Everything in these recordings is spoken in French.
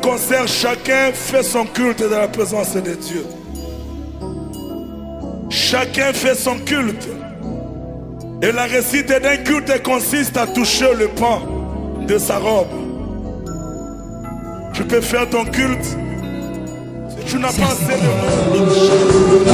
Concert, chacun fait son culte dans la présence de Dieu. Chacun fait son culte. Et la récite d'un culte consiste à toucher le pan de sa robe. Tu peux faire ton culte si tu n'as pas assez de...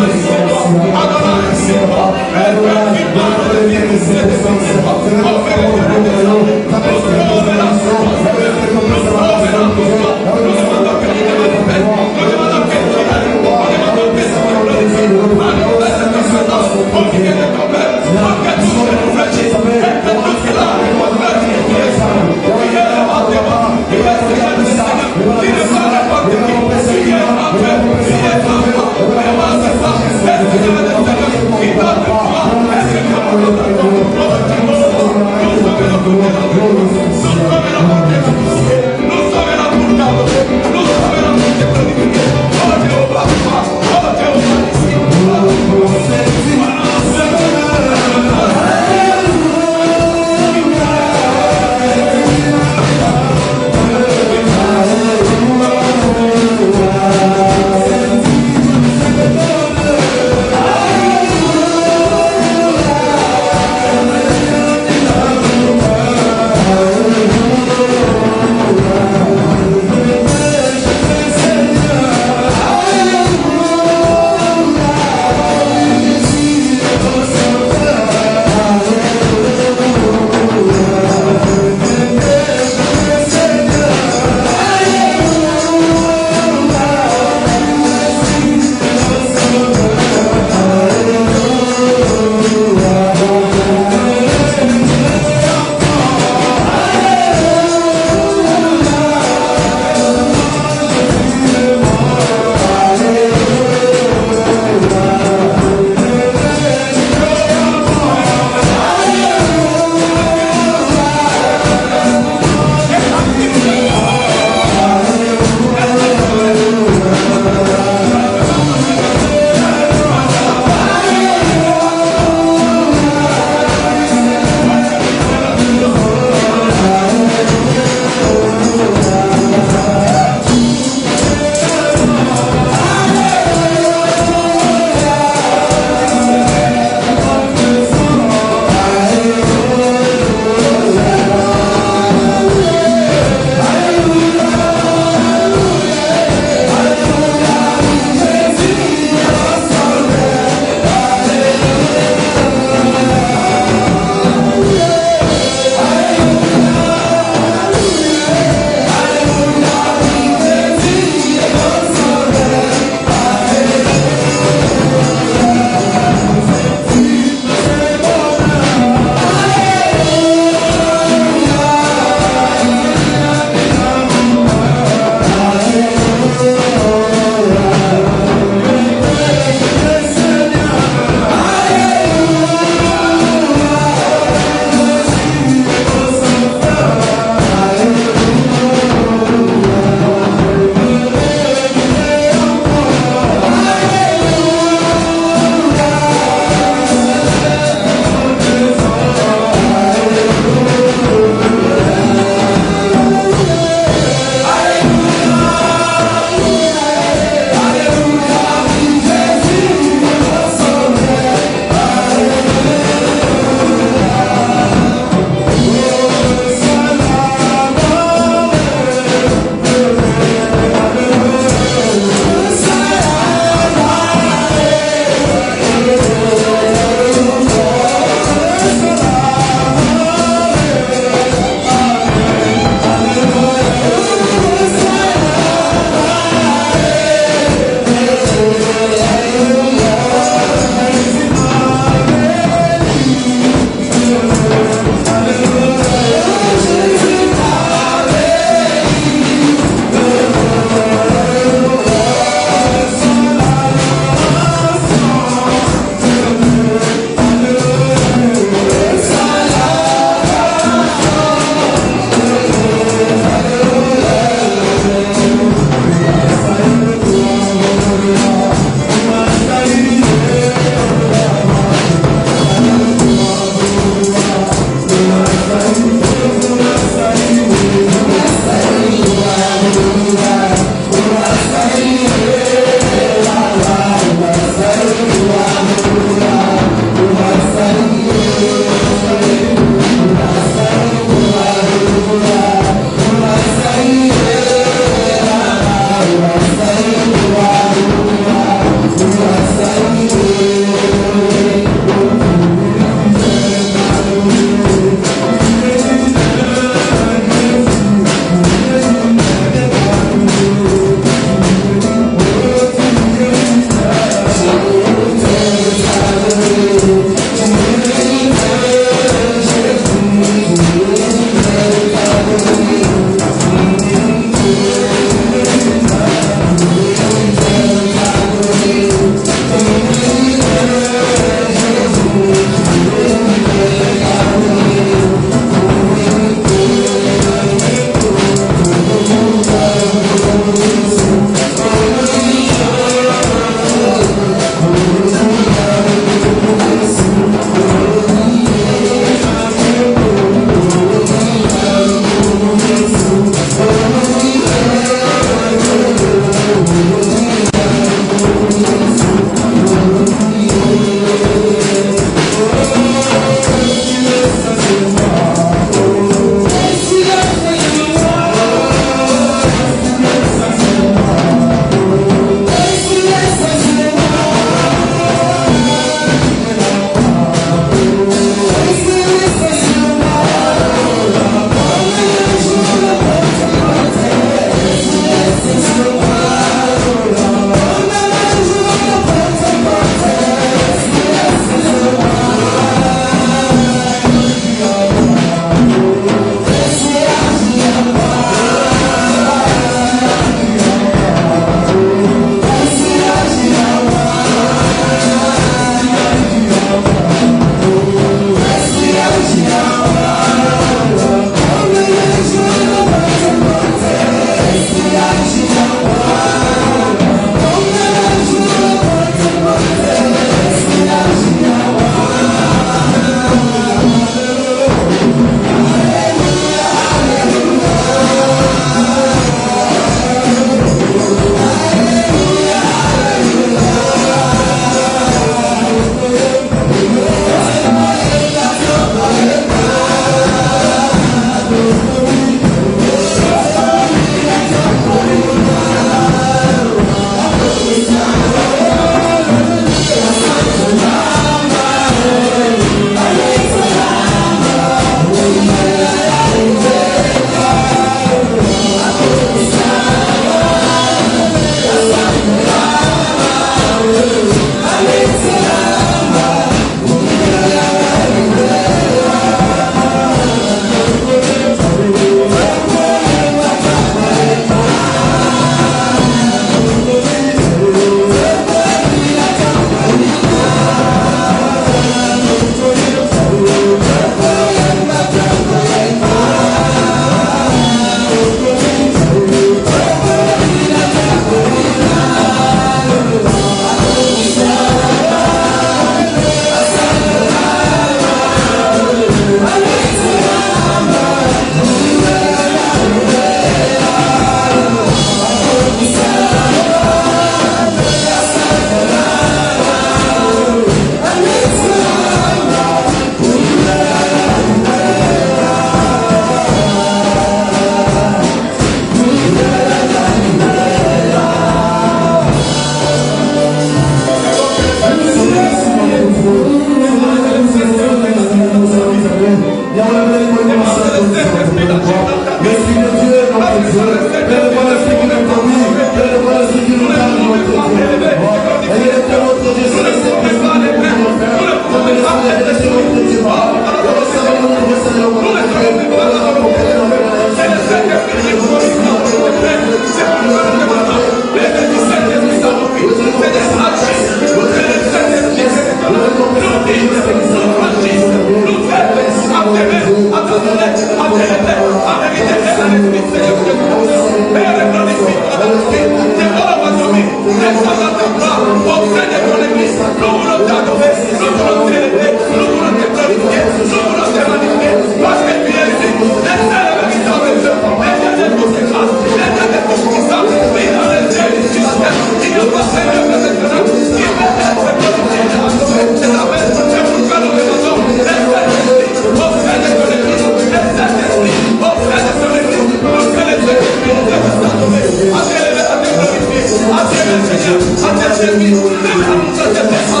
descends dans ta gloire auprès de ton église. Nous voulons t'adorer, nous voulons t'élever, nous voulons te glorifier, nous voulons te magnifier, parce que tu es ici. L'éternel est véritable Dieu, l'éternel pour ses grâces, l'éternel pour puissance, il dans les dieux du système, il n'a pas fait de maintenant, il peut être glorifié et adoré. C'est la même, c'est pourquoi nous demandons le Saint-Esprit auprès de ton église, le Saint-Esprit auprès de ton église, pour que les Saint-Esprit nous fassent adorer, à t'élever, à te glorifier, à t'aimer Seigneur, à te servir, même à nous traiter à toi,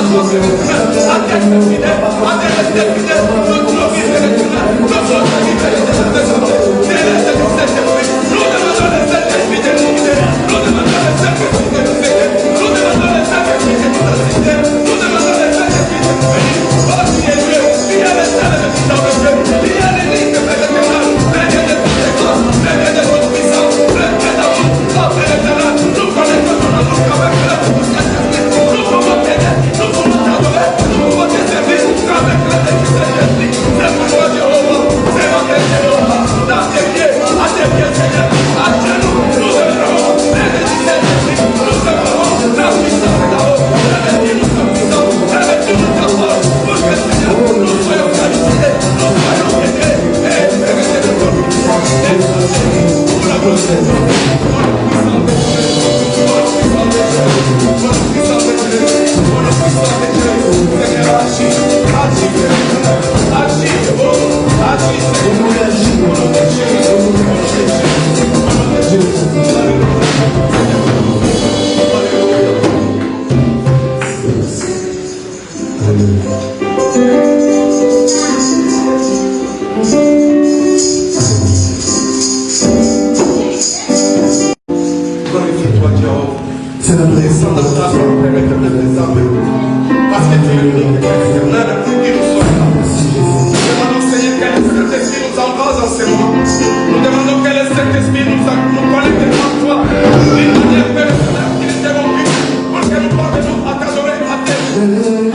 à t'être fidèle, à te rester fidèle, nous glorifier le Seigneur, nous glorifier le Saint-Esprit, nous demandons le Saint-Esprit de nous guider, nous demandons le Saint-Esprit de nous aider, nous demandons le Saint-Esprit de nous assister, nous demandons le Saint-Esprit de nous bénir. Oh, tu es Dieu, tu es le Saint de Dieu, tu es l'Église de l'éternel, plein de toutes les grâces, plein de toute puissance, plein d'amour, notre éternel, nous connaissons ton amour avec le Saint-Esprit, nous pouvons t'aider, nous pouvons t'adorer, nous pouvons te servir avec le Saint-Esprit. C'est pourquoi Jéhovah, c'est notre Jéhovah, dans tes pieds, à tes pieds Seigneur, à genoux, nous œuvrons, Saint-Esprit, nous œuvrons, la puissance est là-haut, revêtis-nous ta puissance, revêtis-nous ta force, pour que Seigneur, nous soyons qualifiés, nous soyons aidés, et mérités de ton pour la gloire de Dieu, pour la puissance de Dieu, pour la puissance de Dieu, pour la puissance de Dieu, pour la puissance de Dieu, Seigneur, agis, agis, Seigneur, agis, Jéhovah, agis, Seigneur, agis, pour le péché, pour le péché, pour le péché, glorifie-toi, Jéhovah. C'est la présence de ta Père éternel des armées. Parce que tu es l'unique éternel qui nous sauve. Nous demandons, Seigneur, que le Saint-Esprit nous embrase en ce moment. Nous demandons que le Saint-Esprit nous connecte en toi. D'une manière personnelle, qu'il est interrompue, pour que nous parvenons à t'adorer, à t'aimer.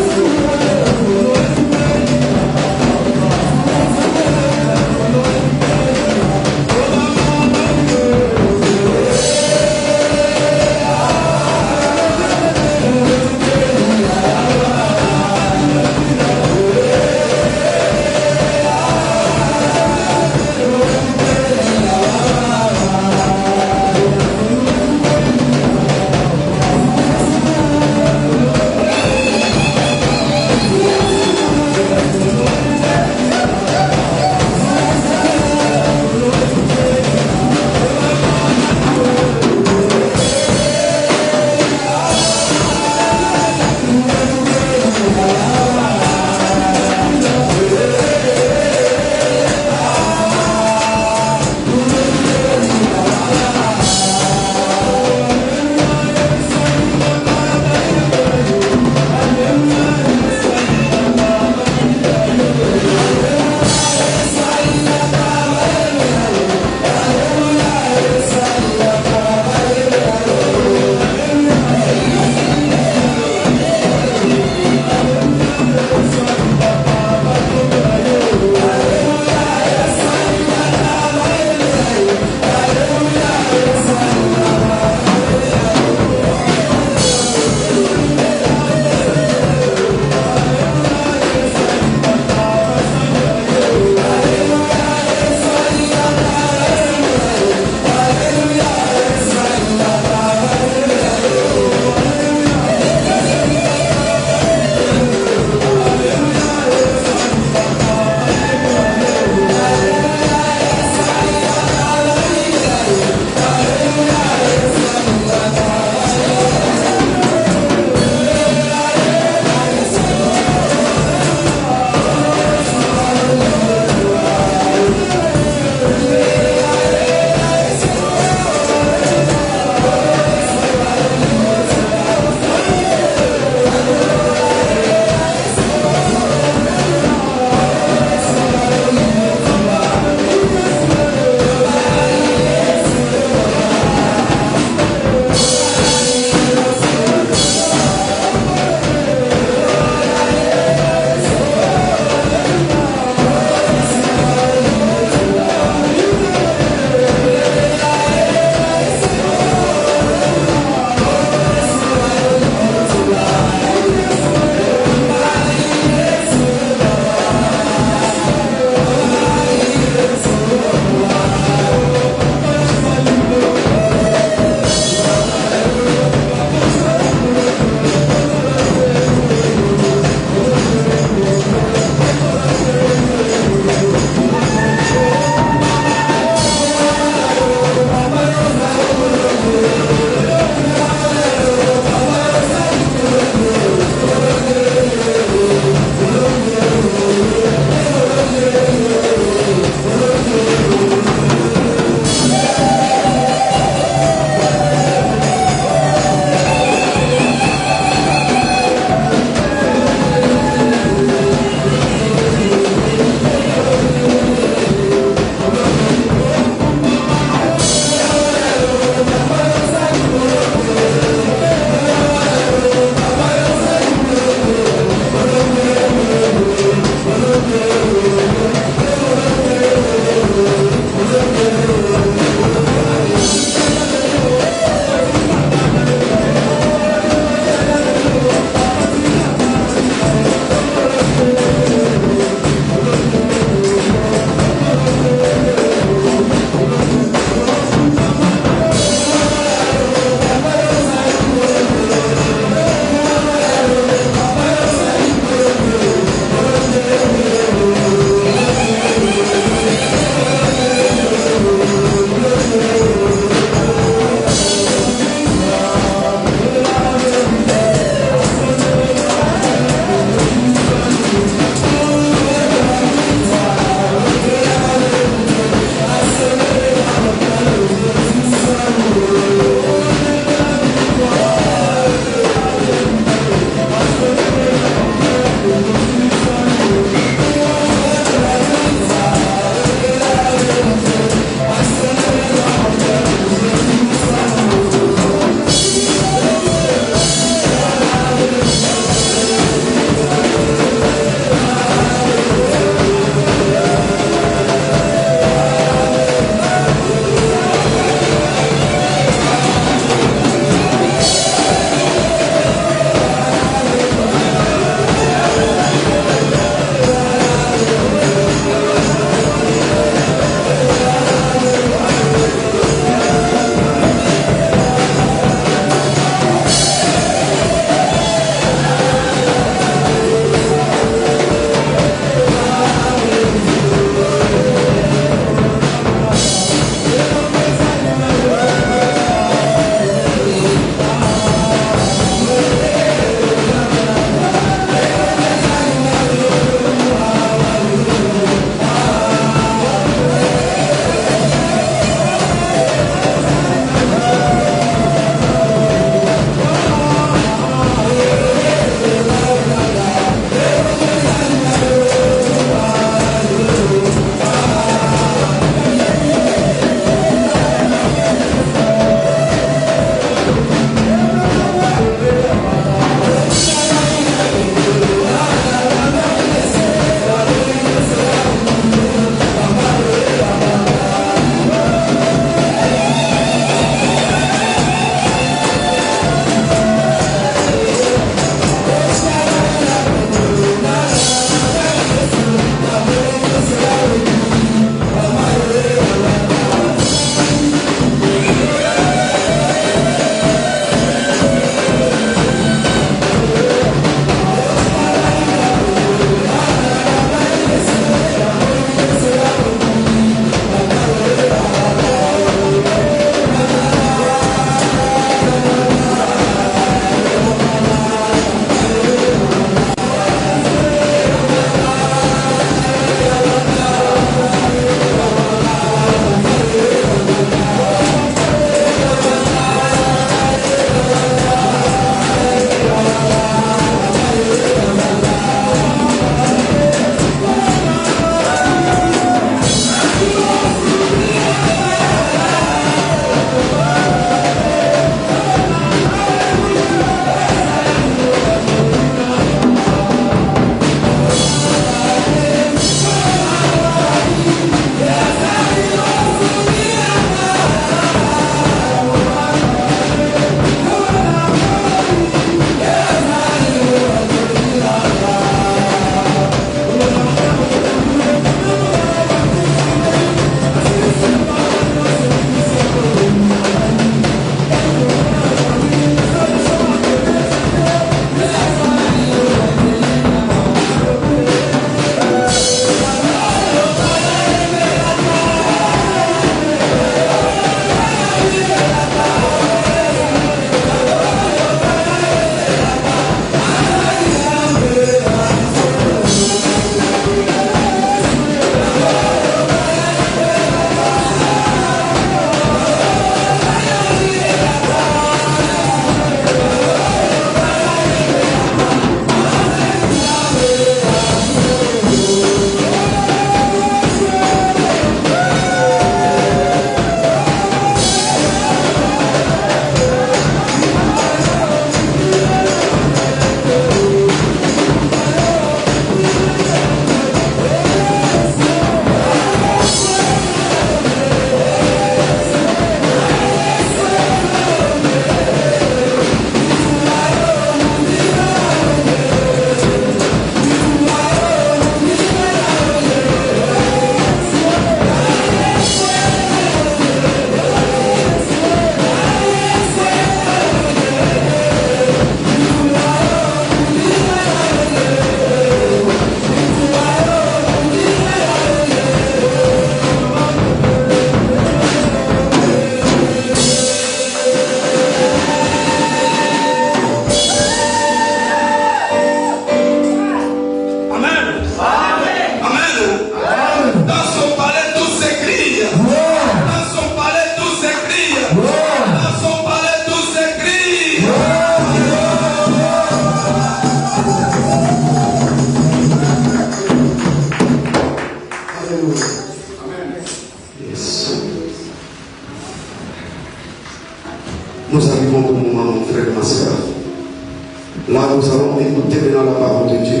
maintenant la parole de Dieu.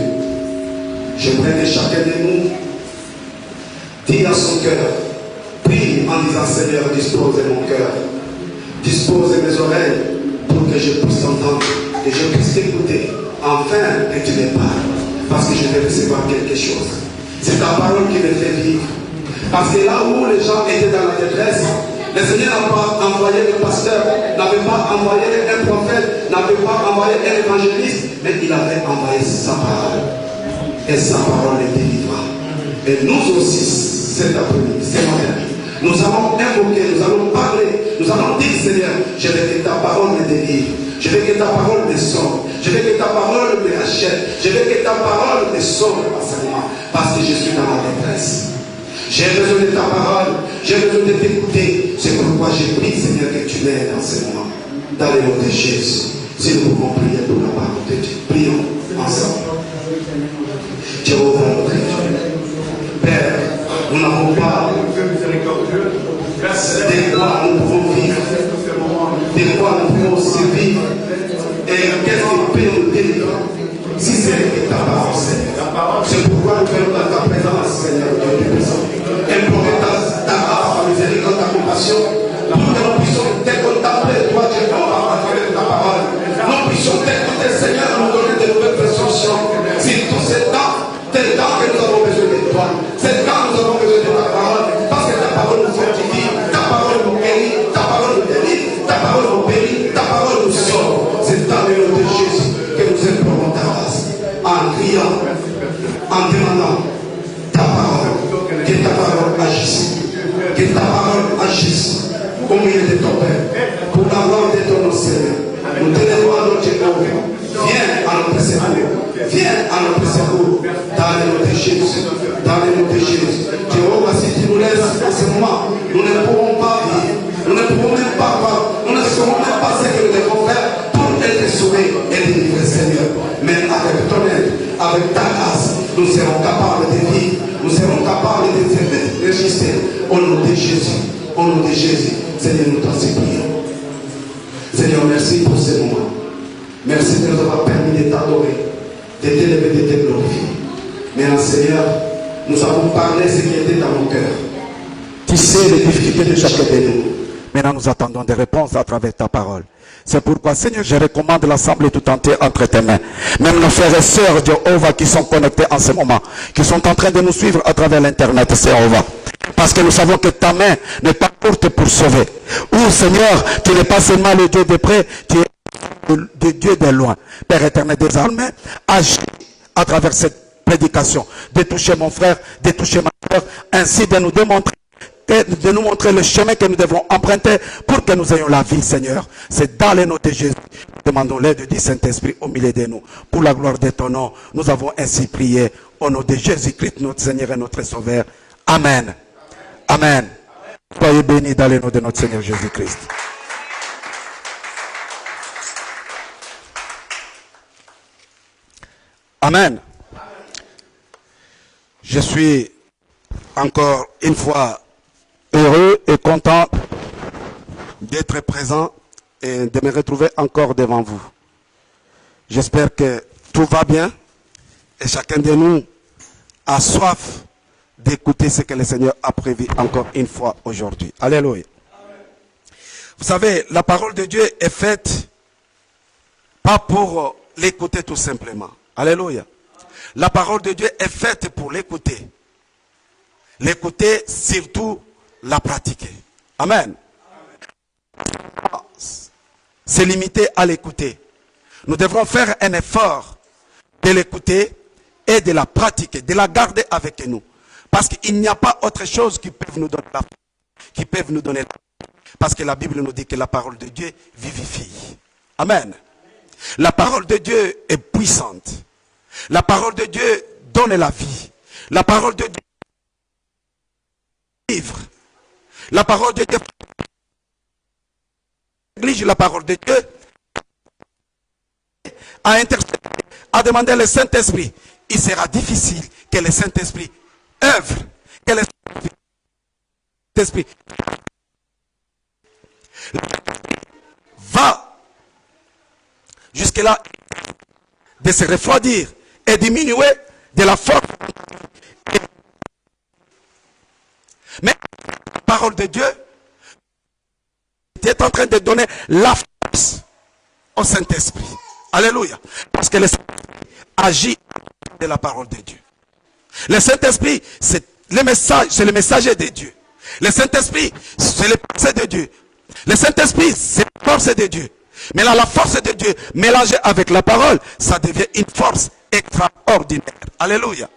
J'aimerais que chacun de nous dise à son cœur, prie en disant Seigneur, dispose de mon cœur, dispose de mes oreilles pour que je puisse t'entendre, que je puisse t'écouter, afin que tu me parles, parce que je vais recevoir quelque chose. C'est ta parole qui me fait vivre. Parce que là où les gens étaient dans la détresse, le Seigneur n'a pas envoyé le pasteur, n'avait pas envoyé un prophète, n'avait pas envoyé un évangéliste, mais il avait envoyé sa parole. Et sa parole est délivrée. Et nous aussi, cet après-midi, ce matin, nous allons invoquer, nous allons parler, nous allons dire Seigneur, je veux que ta parole me délivre, je veux que ta parole me sauve, je veux que ta parole me rachète, je veux que ta parole me sauve parce que je suis dans la détresse. J'ai besoin de ta parole, j'ai besoin de t'écouter. C'est pourquoi j'ai pris, Seigneur, que tu m'aides dans ce moment. Dans le nom de Jésus. Si nous pouvons prier pour la parole de Dieu. Prions ensemble. Jéhovah, notre Dieu. Père, nous n'avons pas de quoi nous pouvons vivre, de quoi nous pouvons survivre. Et qu'est-ce qui peut nous délivrer si c'est ta parole, Seigneur. C'est pourquoi nous venons dans ta présence, Seigneur, Dieu de puissant. Implorer ta grâce, ta miséricorde, ta compassion, pour que nous puissions te contempler, toi, Dieu, à travers ta parole. Nous puissions t'écouter, Seigneur, nous donner de nouvelles présomptions. Si tout ce temps, c'est le temps que nous avons besoin de toi. C'est le temps que nous avons besoin de ta parole. Parce que ta parole nous fortifie, ta parole nous guérit, ta parole nous délivre, ta parole nous bénit, ta parole nous sauve. C'est dans le nom de Jésus que nous implorons ta grâce. En criant, en demandant ta parole, que ta parole agisse, que ta parole agisse au milieu de ton Père, pour la gloire de ton nom, Seigneur. Nous te lèvons à notre Jéhovah. Viens à notre secours, viens à notre secours, dans le nom de Jésus, dans le nom de Jésus. Jéhovah, si tu nous laisses en ce moment, nous ne pourrons pas vivre, nous ne pourrons même pas voir, nous ne saurons même pas ce que nous devons faire pour être sauvés et délivrer, Seigneur. Mais avec ton aide, avec ta grâce, nous serons capables de vivre, nous serons capables de résister au nom de Jésus. Au nom de Jésus, Seigneur, nous t'en supplions. Seigneur, merci pour ce moment. Merci de nous avoir permis de t'adorer, de t'élever, de te glorifier. Maintenant, Seigneur, nous avons parlé ce qui était dans nos cœurs. Tu sais les difficultés de chacun de nous. Maintenant, nous attendons des réponses à travers ta parole. C'est pourquoi, Seigneur, je recommande l'assemblée tout entière entre tes mains. Même nos frères et sœurs de Jéhovah qui sont connectés en ce moment, qui sont en train de nous suivre à travers l'internet, Jéhovah. Parce que nous savons que ta main n'est pas courte pour sauver. Ou, Seigneur, tu n'es pas seulement le Dieu de près, tu es le Dieu de loin. Père éternel, désormais, agis à travers cette prédication, de toucher mon frère, de toucher ma soeur, ainsi de nous démontrer, de nous montrer le chemin que nous devons emprunter pour que nous ayons la vie, Seigneur. C'est dans le nom de Jésus. Demandons l'aide du Saint-Esprit au milieu de nous. Pour la gloire de ton nom, nous avons ainsi prié au nom de Jésus-Christ, notre Seigneur et notre Sauveur. Amen. Amen. Soyez bénis dans le nom de notre Seigneur Jésus-Christ. Amen. Je suis encore une fois heureux et content d'être présent et de me retrouver encore devant vous. J'espère que tout va bien et chacun de nous a soif d'écouter ce que le Seigneur a prévu encore une fois aujourd'hui. Alléluia. Vous savez, la parole de Dieu est faite pas pour l'écouter tout simplement. Alléluia. La parole de Dieu est faite pour l'écouter. L'écouter, surtout la pratiquer. Amen. C'est limité à l'écouter. Nous devrons faire un effort de l'écouter et de la pratiquer, de la garder avec nous. Parce qu'il n'y a pas autre chose qui peut nous donner la vie, qui peut nous donner la vie. Parce que la Bible nous dit que la parole de Dieu vivifie. Amen. La parole de Dieu est puissante. La parole de Dieu donne la vie. La parole de Dieu vivre. La parole de Dieu néglige la parole de Dieu à intercéder, à demander le Saint-Esprit. Il sera difficile que le Saint-Esprit œuvre, que le Saint-Esprit va jusque-là de se refroidir et diminuer de la force. Mais la parole de Dieu est en train de donner la force au Saint-Esprit. Alléluia. Parce que le Saint-Esprit agit de la parole de Dieu. Le Saint-Esprit, c'est le messager de Dieu. Le Saint-Esprit, c'est le pensée de Dieu. Le Saint-Esprit, c'est la force de Dieu. Mais là, la force de Dieu mélangée avec la parole, ça devient une force extraordinaire. Alléluia.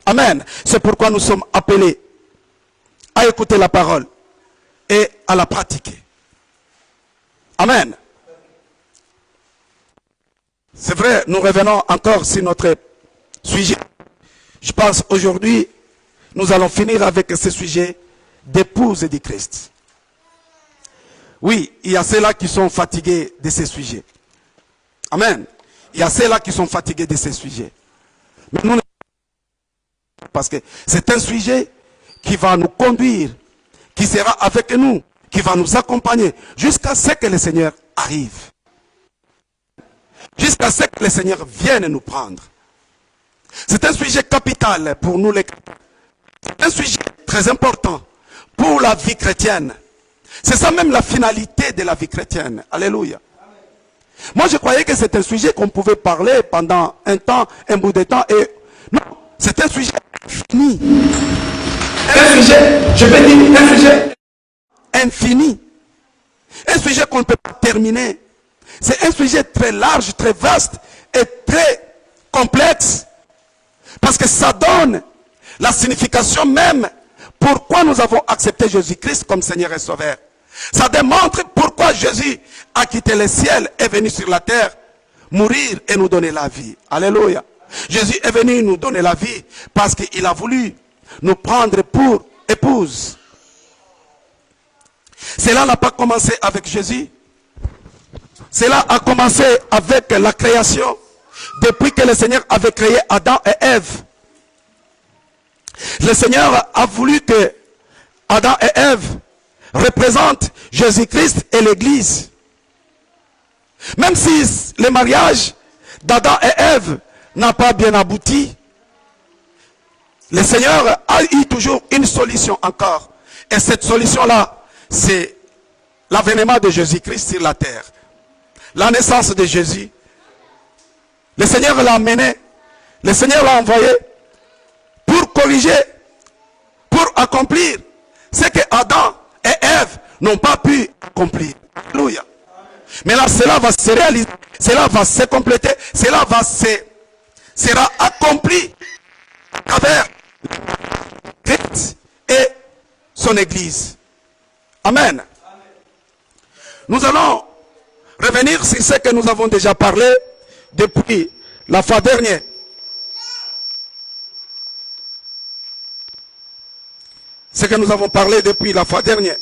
Amen. C'est pourquoi nous sommes appelés à écouter la parole et à la pratiquer. Amen. C'est vrai, nous revenons encore sur notre sujet. Je pense aujourd'hui, nous allons finir avec ce sujet d'épouse du Christ. Oui, il y a ceux-là qui sont fatigués de ces sujets. Amen. Il y a ceux-là qui sont fatigués de ces sujets. Mais nous, parce que c'est un sujet qui va nous conduire, qui sera avec nous, qui va nous accompagner jusqu'à ce que le Seigneur arrive. Jusqu'à ce que le Seigneur vienne nous prendre. C'est un sujet capital pour nous les chrétiens. C'est un sujet très important pour la vie chrétienne. C'est ça même la finalité de la vie chrétienne. Alléluia. Moi je croyais que c'est un sujet qu'on pouvait parler pendant un temps, un bout de temps. Et non, c'est un sujet infini. Un sujet, je peux dire, un sujet infini. Un sujet qu'on ne peut pas terminer. C'est un sujet très large, très vaste et très complexe. Parce que ça donne la signification même pourquoi nous avons accepté Jésus-Christ comme Seigneur et Sauveur. Ça démontre pourquoi Jésus a quitté le ciel et est venu sur la terre, mourir et nous donner la vie. Alléluia. Jésus est venu nous donner la vie parce qu'il a voulu nous prendre pour épouse. Cela n'a pas commencé avec Jésus. Cela a commencé avec la création. Depuis que le Seigneur avait créé Adam et Ève. Le Seigneur a voulu que Adam et Ève représentent Jésus-Christ et l'Église. Même si le mariage d'Adam et Ève n'a pas bien abouti, le Seigneur a eu toujours une solution encore. Et cette solution-là, c'est l'avènement de Jésus-Christ sur la terre. La naissance de Jésus. Le Seigneur l'a amené, le Seigneur l'a envoyé pour corriger, pour accomplir ce que Adam et Ève n'ont pas pu accomplir. Alléluia. Mais là, cela va se réaliser, cela va se compléter, cela sera accompli à travers Christ et son Église. Amen. Nous allons revenir sur ce que nous avons déjà parlé depuis la fois dernière. Ce que nous avons parlé depuis la fois dernière.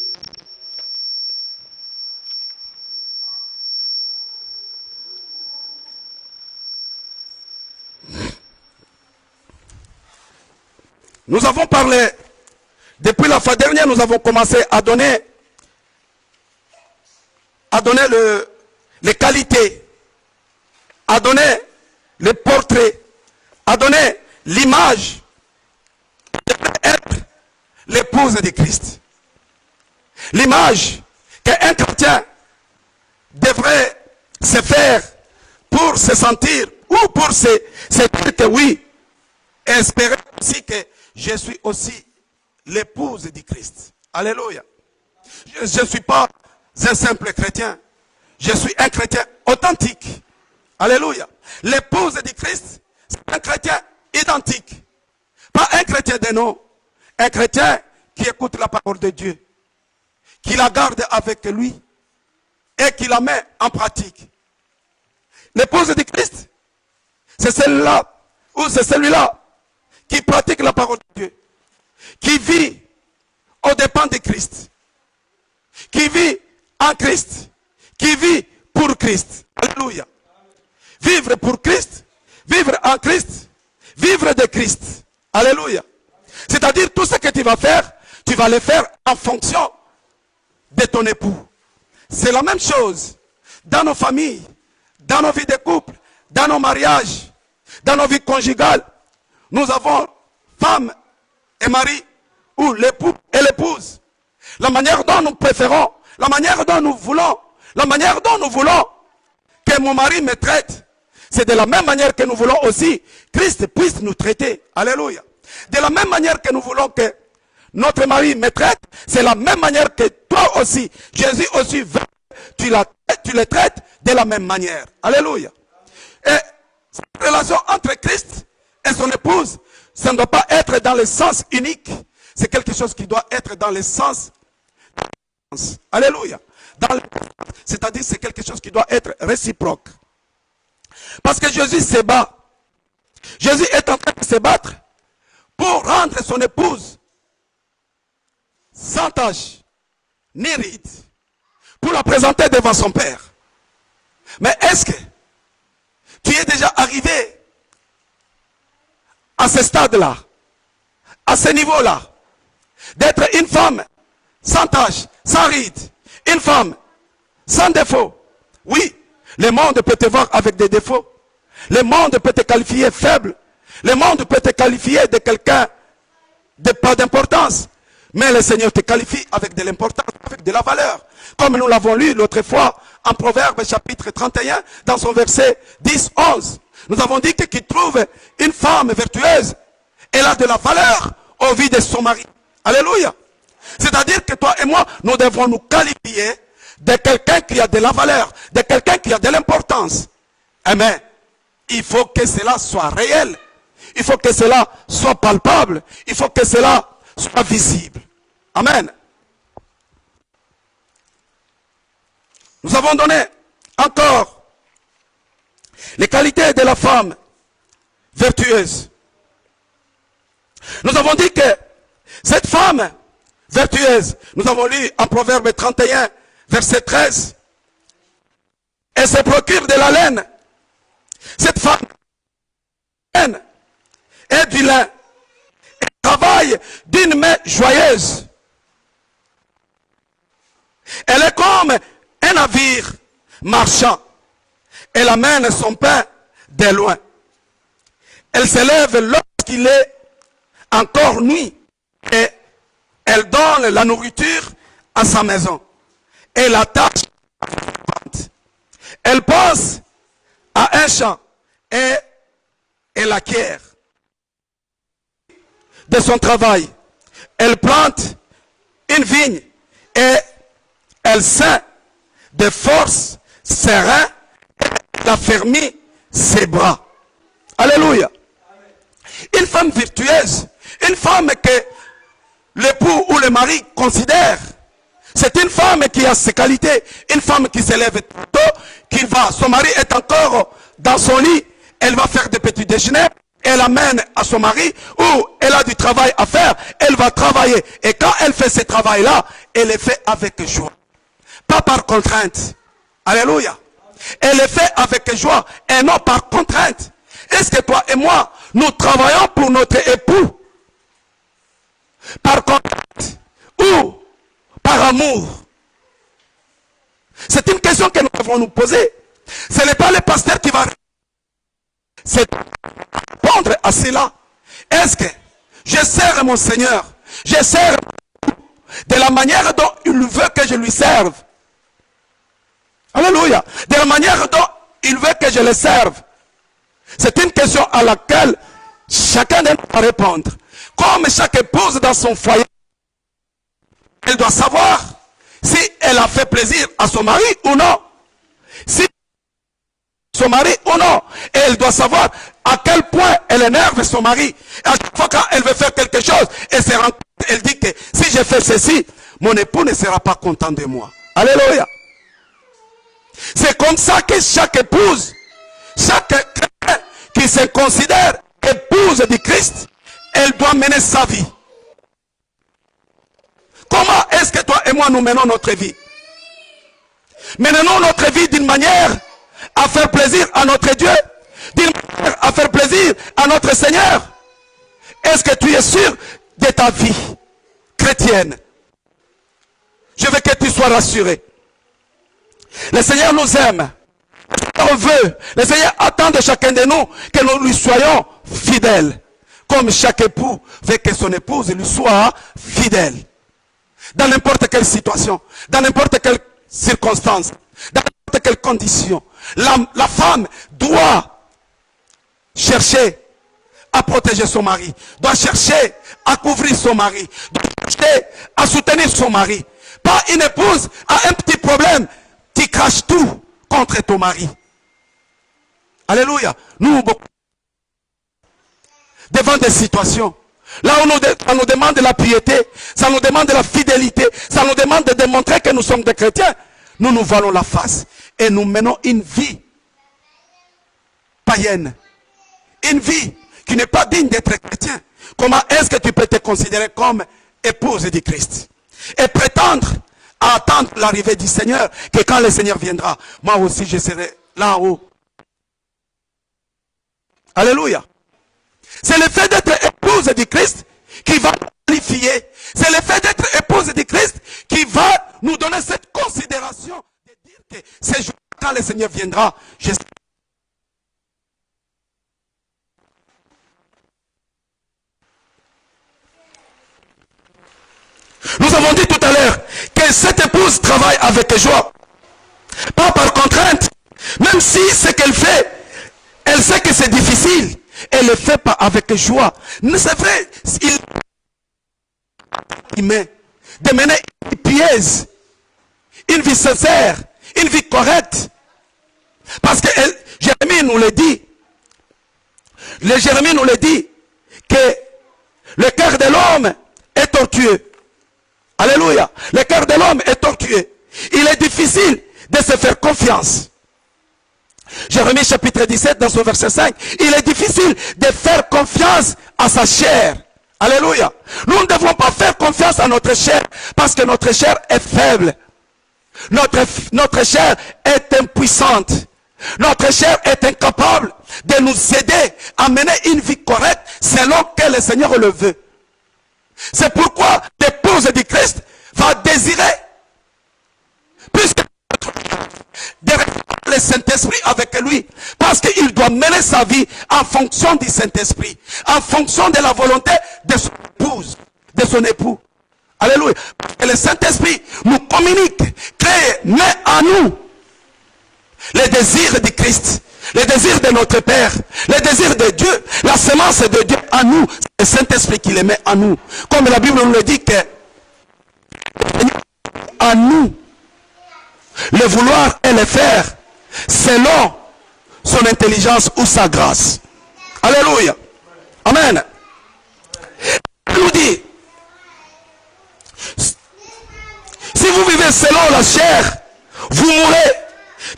Nous avons parlé, depuis la fois dernière, nous avons commencé à donner les qualités, à donner le portrait, à donner l'image d'être l'épouse de Christ. L'image qu'un chrétien devrait se faire pour se sentir ou pour se dire que oui, et espérer aussi que je suis aussi l'épouse de Christ. Alléluia. Je ne suis pas un simple chrétien. Je suis un chrétien authentique. Alléluia. L'épouse de Christ, c'est un chrétien identique. Pas un chrétien de nom. Un chrétien qui écoute la parole de Dieu. Qui la garde avec lui. Et qui la met en pratique. L'épouse de Christ, c'est celle-là, ou c'est celui-là, qui pratique la parole de Dieu. Qui vit aux dépens de Christ. Qui vit en Christ. Qui vit pour Christ. Alléluia. Vivre pour Christ, vivre en Christ, vivre de Christ. Alléluia. C'est-à-dire tout ce que tu vas faire, tu vas le faire en fonction de ton époux. C'est la même chose dans nos familles, dans nos vies de couple, dans nos mariages, dans nos vies conjugales, nous avons femme et mari, ou l'époux et l'épouse. La manière dont nous préférons, la manière dont nous voulons, la manière dont nous voulons que mon mari me traite, c'est de la même manière que nous voulons aussi Christ puisse nous traiter. Alléluia. De la même manière que nous voulons que notre mari me traite, c'est la même manière que toi aussi, Jésus aussi veut, tu les traites de la même manière. Alléluia. Et cette relation entre Christ et son épouse, ça ne doit pas être dans le sens unique. C'est quelque chose qui doit être dans le sens. Alléluia. C'est-à-dire c'est quelque chose qui doit être réciproque. Parce que Jésus se bat. Jésus est en train de se battre pour rendre son épouse sans tache, ni ride, pour la présenter devant son Père. Mais est-ce que tu es déjà arrivé à ce stade-là, à ce niveau-là, d'être une femme sans tache, sans ride, une femme sans défaut? Oui, le monde peut te voir avec des défauts. Le monde peut te qualifier faible. Le monde peut te qualifier de quelqu'un de pas d'importance. Mais le Seigneur te qualifie avec de l'importance, avec de la valeur. Comme nous l'avons lu l'autre fois en Proverbe chapitre 31, dans son verset 10-11. Nous avons dit que qui trouve une femme vertueuse, elle a de la valeur au vu de son mari. Alléluia. C'est-à-dire que toi et moi, nous devons nous qualifier de quelqu'un qui a de la valeur, de quelqu'un qui a de l'importance. Amen. Il faut que cela soit réel. Il faut que cela soit palpable. Il faut que cela soit visible. Amen. Nous avons donné encore les qualités de la femme vertueuse. Nous avons dit que cette femme vertueuse, nous avons lu en Proverbe 31, verset 13, elle se procure de la laine. Cette femme est du lin. Elle travaille d'une main joyeuse. Elle est comme un navire marchand. Elle amène son pain de loin. Elle se lève lorsqu'il est encore nuit. Et elle donne la nourriture à sa maison. Et la tâche. Elle pense à un champ et elle acquiert de son travail. Elle plante une vigne et elle sent de force ses reins et affermit ses bras. Alléluia. Une femme virtueuse, une femme que l'époux ou le mari considère, c'est une femme qui a ses qualités, une femme qui se lève tôt, qui va, son mari est encore dans son lit, elle va faire des petits déjeuners, elle amène à son mari, ou elle a du travail à faire, elle va travailler. Et quand elle fait ce travail-là, elle le fait avec joie. Pas par contrainte. Alléluia. Elle le fait avec joie et non par contrainte. Est-ce que toi et moi, nous travaillons pour notre époux par contrainte ou par amour? C'est une question que nous devons nous poser. Ce n'est pas le pasteur qui va répondre à cela. Est-ce que je sers mon Seigneur, je sers de la manière dont il veut que je lui serve? Alléluia. De la manière dont il veut que je le serve. C'est une question à laquelle chacun de nous doit répondre. Comme chaque épouse dans son foyer, elle doit savoir si elle a fait plaisir à son mari ou non. Si son mari ou non. Et elle doit savoir à quel point elle énerve son mari. Et à chaque fois quand elle veut faire quelque chose, elle dit que si je fais ceci, mon époux ne sera pas content de moi. Alléluia. C'est comme ça que chaque épouse, chaque chrétien qui se considère épouse du Christ, elle doit mener sa vie. Comment est-ce que toi et moi nous menons notre vie? Menons notre vie d'une manière à faire plaisir à notre Dieu, d'une manière à faire plaisir à notre Seigneur. Est-ce que tu es sûr de ta vie chrétienne? Je veux que tu sois rassuré. Le Seigneur nous aime. Seigneur veut, le Seigneur attend de chacun de nous que nous lui soyons fidèles. Comme chaque époux veut que son épouse lui soit fidèle. Dans n'importe quelle situation, dans n'importe quelle circonstance, dans n'importe quelle condition, la femme doit chercher à protéger son mari, doit chercher à couvrir son mari, doit chercher à soutenir son mari. Pas une épouse a un petit problème, tu craches tout contre ton mari. Alléluia. Nous, devant des situations, là où ça nous demande de la piété, ça nous demande de la fidélité, ça nous demande de démontrer que nous sommes des chrétiens, nous nous voilons la face et nous menons une vie païenne, une vie qui n'est pas digne d'être chrétien. Comment est-ce que tu peux te considérer comme épouse du Christ et prétendre à attendre l'arrivée du Seigneur, que quand le Seigneur viendra, moi aussi je serai là-haut. Alléluia. C'est le fait d'être épouse du Christ qui va nous qualifier. C'est le fait d'être épouse du Christ qui va nous donner cette considération de dire que ce jour, quand le Seigneur viendra, je serai. Nous avons dit tout à l'heure que cette épouse travaille avec joie. Pas par contrainte. Même si ce qu'elle fait, elle sait que c'est difficile. Elle ne le fait pas avec joie. C'est vrai, il met de mener une vie pieuse, une vie sincère, une vie correcte. Parce que Jérémie nous le dit. Jérémie nous le dit que le cœur de l'homme est tortueux. Alléluia. Le cœur de l'homme est tortueux. Il est difficile de se faire confiance. Jérémie chapitre 17 dans son verset 5. Il est difficile de faire confiance à sa chair. Alléluia. Nous ne devons pas faire confiance à notre chair parce que notre chair est faible. Notre chair est impuissante. Notre chair est incapable de nous aider à mener une vie correcte selon que le Seigneur le veut. C'est pourquoi l'épouse du Christ va désirer, puisque de recevoir le Saint-Esprit avec lui, parce qu'il doit mener sa vie en fonction du Saint-Esprit, en fonction de la volonté de son épouse, de son époux. Alléluia. Et le Saint-Esprit nous communique, crée, met en nous les désirs du Christ, les désirs de notre Père, les désirs de Dieu, la semence de Dieu en nous. C'est le Saint-Esprit qui les met en nous. Comme la Bible nous le dit que en nous, le vouloir et le faire selon son intelligence ou sa grâce. Alléluia. Amen. Il nous dit, si vous vivez selon la chair, vous mourrez.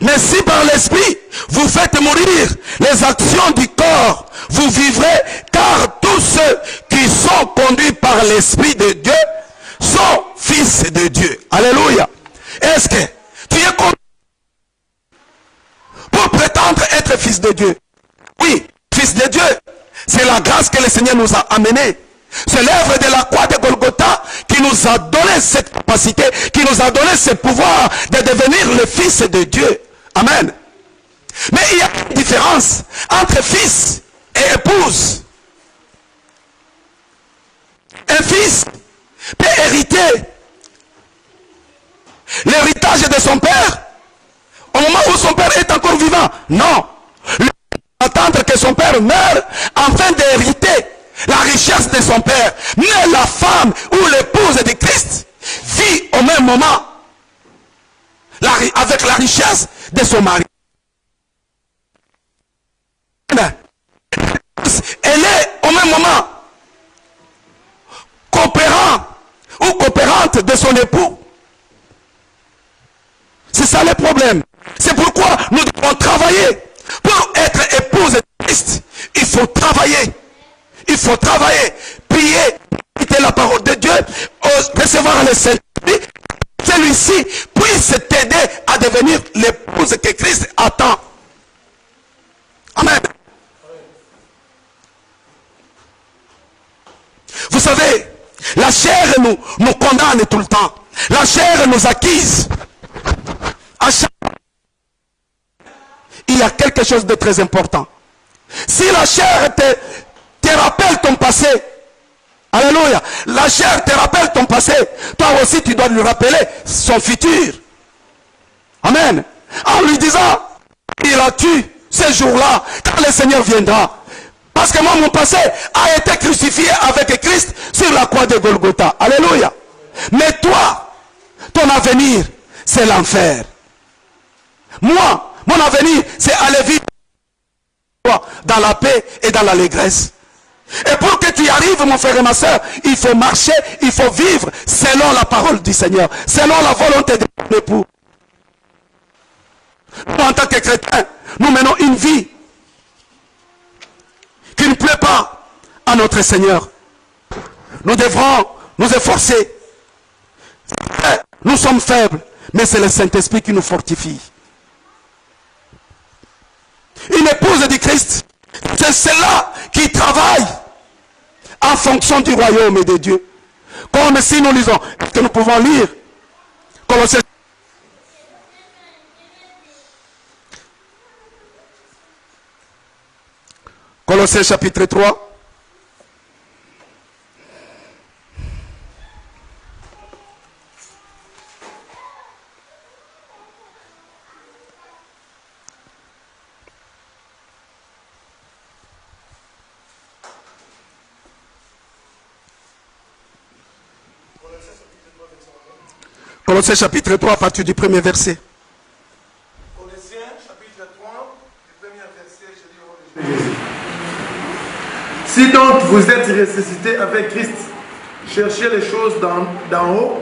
Mais si par l'esprit, vous faites mourir les actions du corps, vous vivrez, car tous ceux qui sont conduits par l'esprit de Dieu sont fils de Dieu. Alléluia. Est-ce que tu es conduit pour prétendre être fils de Dieu? Oui, fils de Dieu. C'est la grâce que le Seigneur nous a amenée. C'est l'œuvre de la croix de Golgotha qui nous a donné cette capacité, qui nous a donné ce pouvoir de devenir le fils de Dieu. Amen. Mais il y a une différence entre fils et épouse. Un fils peut hériter l'héritage de son père au moment où son père est encore vivant. Non. Attendre que son père meure afin d'hériter la richesse de son père. Mais la femme ou l'épouse de Christ vit au même moment avec la richesse de son mari. Elle est au même moment coopérant ou coopérante de son époux. C'est ça le problème. C'est pourquoi nous devons travailler. Pour être épouse de Christ, il faut travailler. Il faut travailler, prier, écouter la parole de Dieu, recevoir le Saint-Esprit. Celui-ci puisse t'aider à devenir l'épouse que Christ attend. Amen. Vous savez, la chair nous condamne tout le temps. La chair nous accuse. À chaque... Il y a quelque chose de très important. Si la chair te rappelle ton passé, alléluia, la chair te rappelle ton passé, toi aussi tu dois lui rappeler son futur. Amen. En lui disant, il a tué ce jour-là, quand le Seigneur viendra. Parce que moi, mon passé a été crucifié avec Christ sur la croix de Golgotha. Alléluia. Mais toi, ton avenir, c'est l'enfer. Moi, mon avenir, c'est aller vivre dans la paix et dans l'allégresse. Et pour que tu y arrives, mon frère et ma soeur, il faut marcher, il faut vivre selon la parole du Seigneur, selon la volonté de ton époux. Nous, en tant que chrétiens, nous menons une vie qui ne plaît pas à notre Seigneur. Nous devrons nous efforcer. Nous sommes faibles, mais c'est le Saint-Esprit qui nous fortifie. Une épouse du Christ, c'est celle-là qui travaille en fonction du royaume et de Dieu. Comme si nous lisons, que nous pouvons lire Colossiens chapitre 3. Colossiens chapitre 3 à partir du premier verset. Colossiens chapitre 3, du premier verset, je lis au Jésus. Si donc vous êtes ressuscités avec Christ, cherchez les choses d'en haut,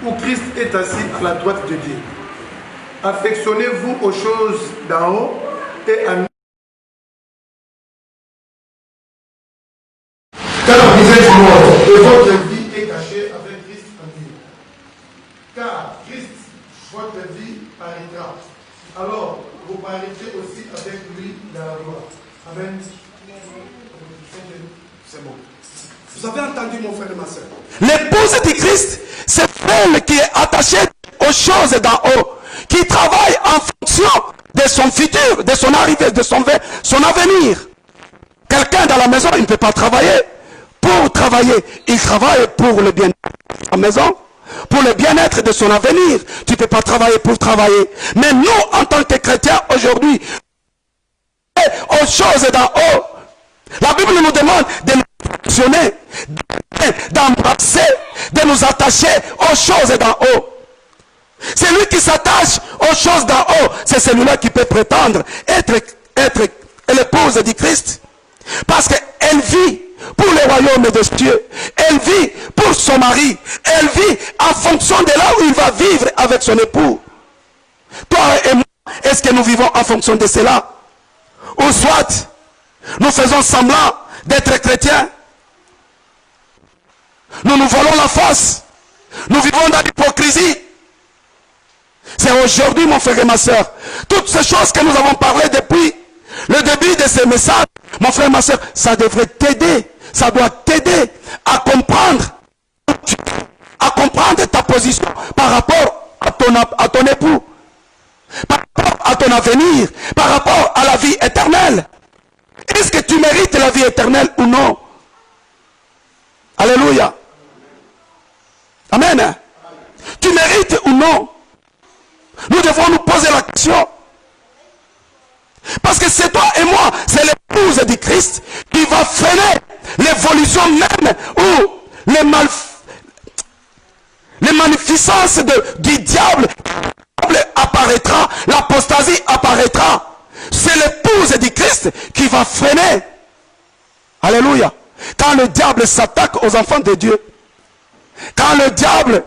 où Christ est assis à la droite de Dieu. Affectionnez-vous aux choses d'en haut et à car vous êtes morts et votre vie est cachée avec Christ en Dieu. Car Christ, votre vie, paraîtra. Alors, vous paraîtrez aussi avec lui dans la gloire. Amen. C'est bon. Vous avez entendu, mon frère et ma soeur? L'épouse du Christ, c'est elle qui est attachée aux choses d'en haut, qui travaille en fonction de son futur, de son arrivée, de son avenir. Quelqu'un dans la maison, il ne peut pas travailler pour travailler. Il travaille pour le bien-être de sa maison, pour le bien-être de son avenir. Tu ne peux pas travailler pour travailler. Mais nous, en tant que chrétiens, aujourd'hui, aux choses d'en haut, la Bible nous demande de nous fonctionner, d'embrasser, de nous attacher aux choses d'en haut. Celui qui s'attache aux choses d'en haut, c'est celui-là qui peut prétendre être l'épouse du Christ. Parce qu'elle vit pour le royaume de Dieu. Elle vit pour son mari. Elle vit en fonction de là où il va vivre avec son époux. Toi et moi, est-ce que nous vivons en fonction de cela? Ou soit, nous faisons semblant d'être chrétiens. Nous nous volons la face. Nous vivons dans l'hypocrisie. C'est aujourd'hui, mon frère et ma soeur. Toutes ces choses que nous avons parlé depuis le début de ces messages, mon frère et ma soeur, ça devrait t'aider. Ça doit t'aider à comprendre ta position par rapport à ton époux, par rapport à ton avenir, par rapport à la vie éternelle. Est-ce que tu mérites la vie éternelle ou non? Alléluia. Amen. Tu mérites ou non? Nous devons nous poser la question. Parce que c'est toi et moi, c'est l'épouse du Christ qui va freiner l'évolution même ou les magnificences du diable apparaîtra, l'apostasie apparaîtra. C'est l'épouse du Christ qui va freiner. Alléluia. Quand le diable s'attaque aux enfants de Dieu, quand le diable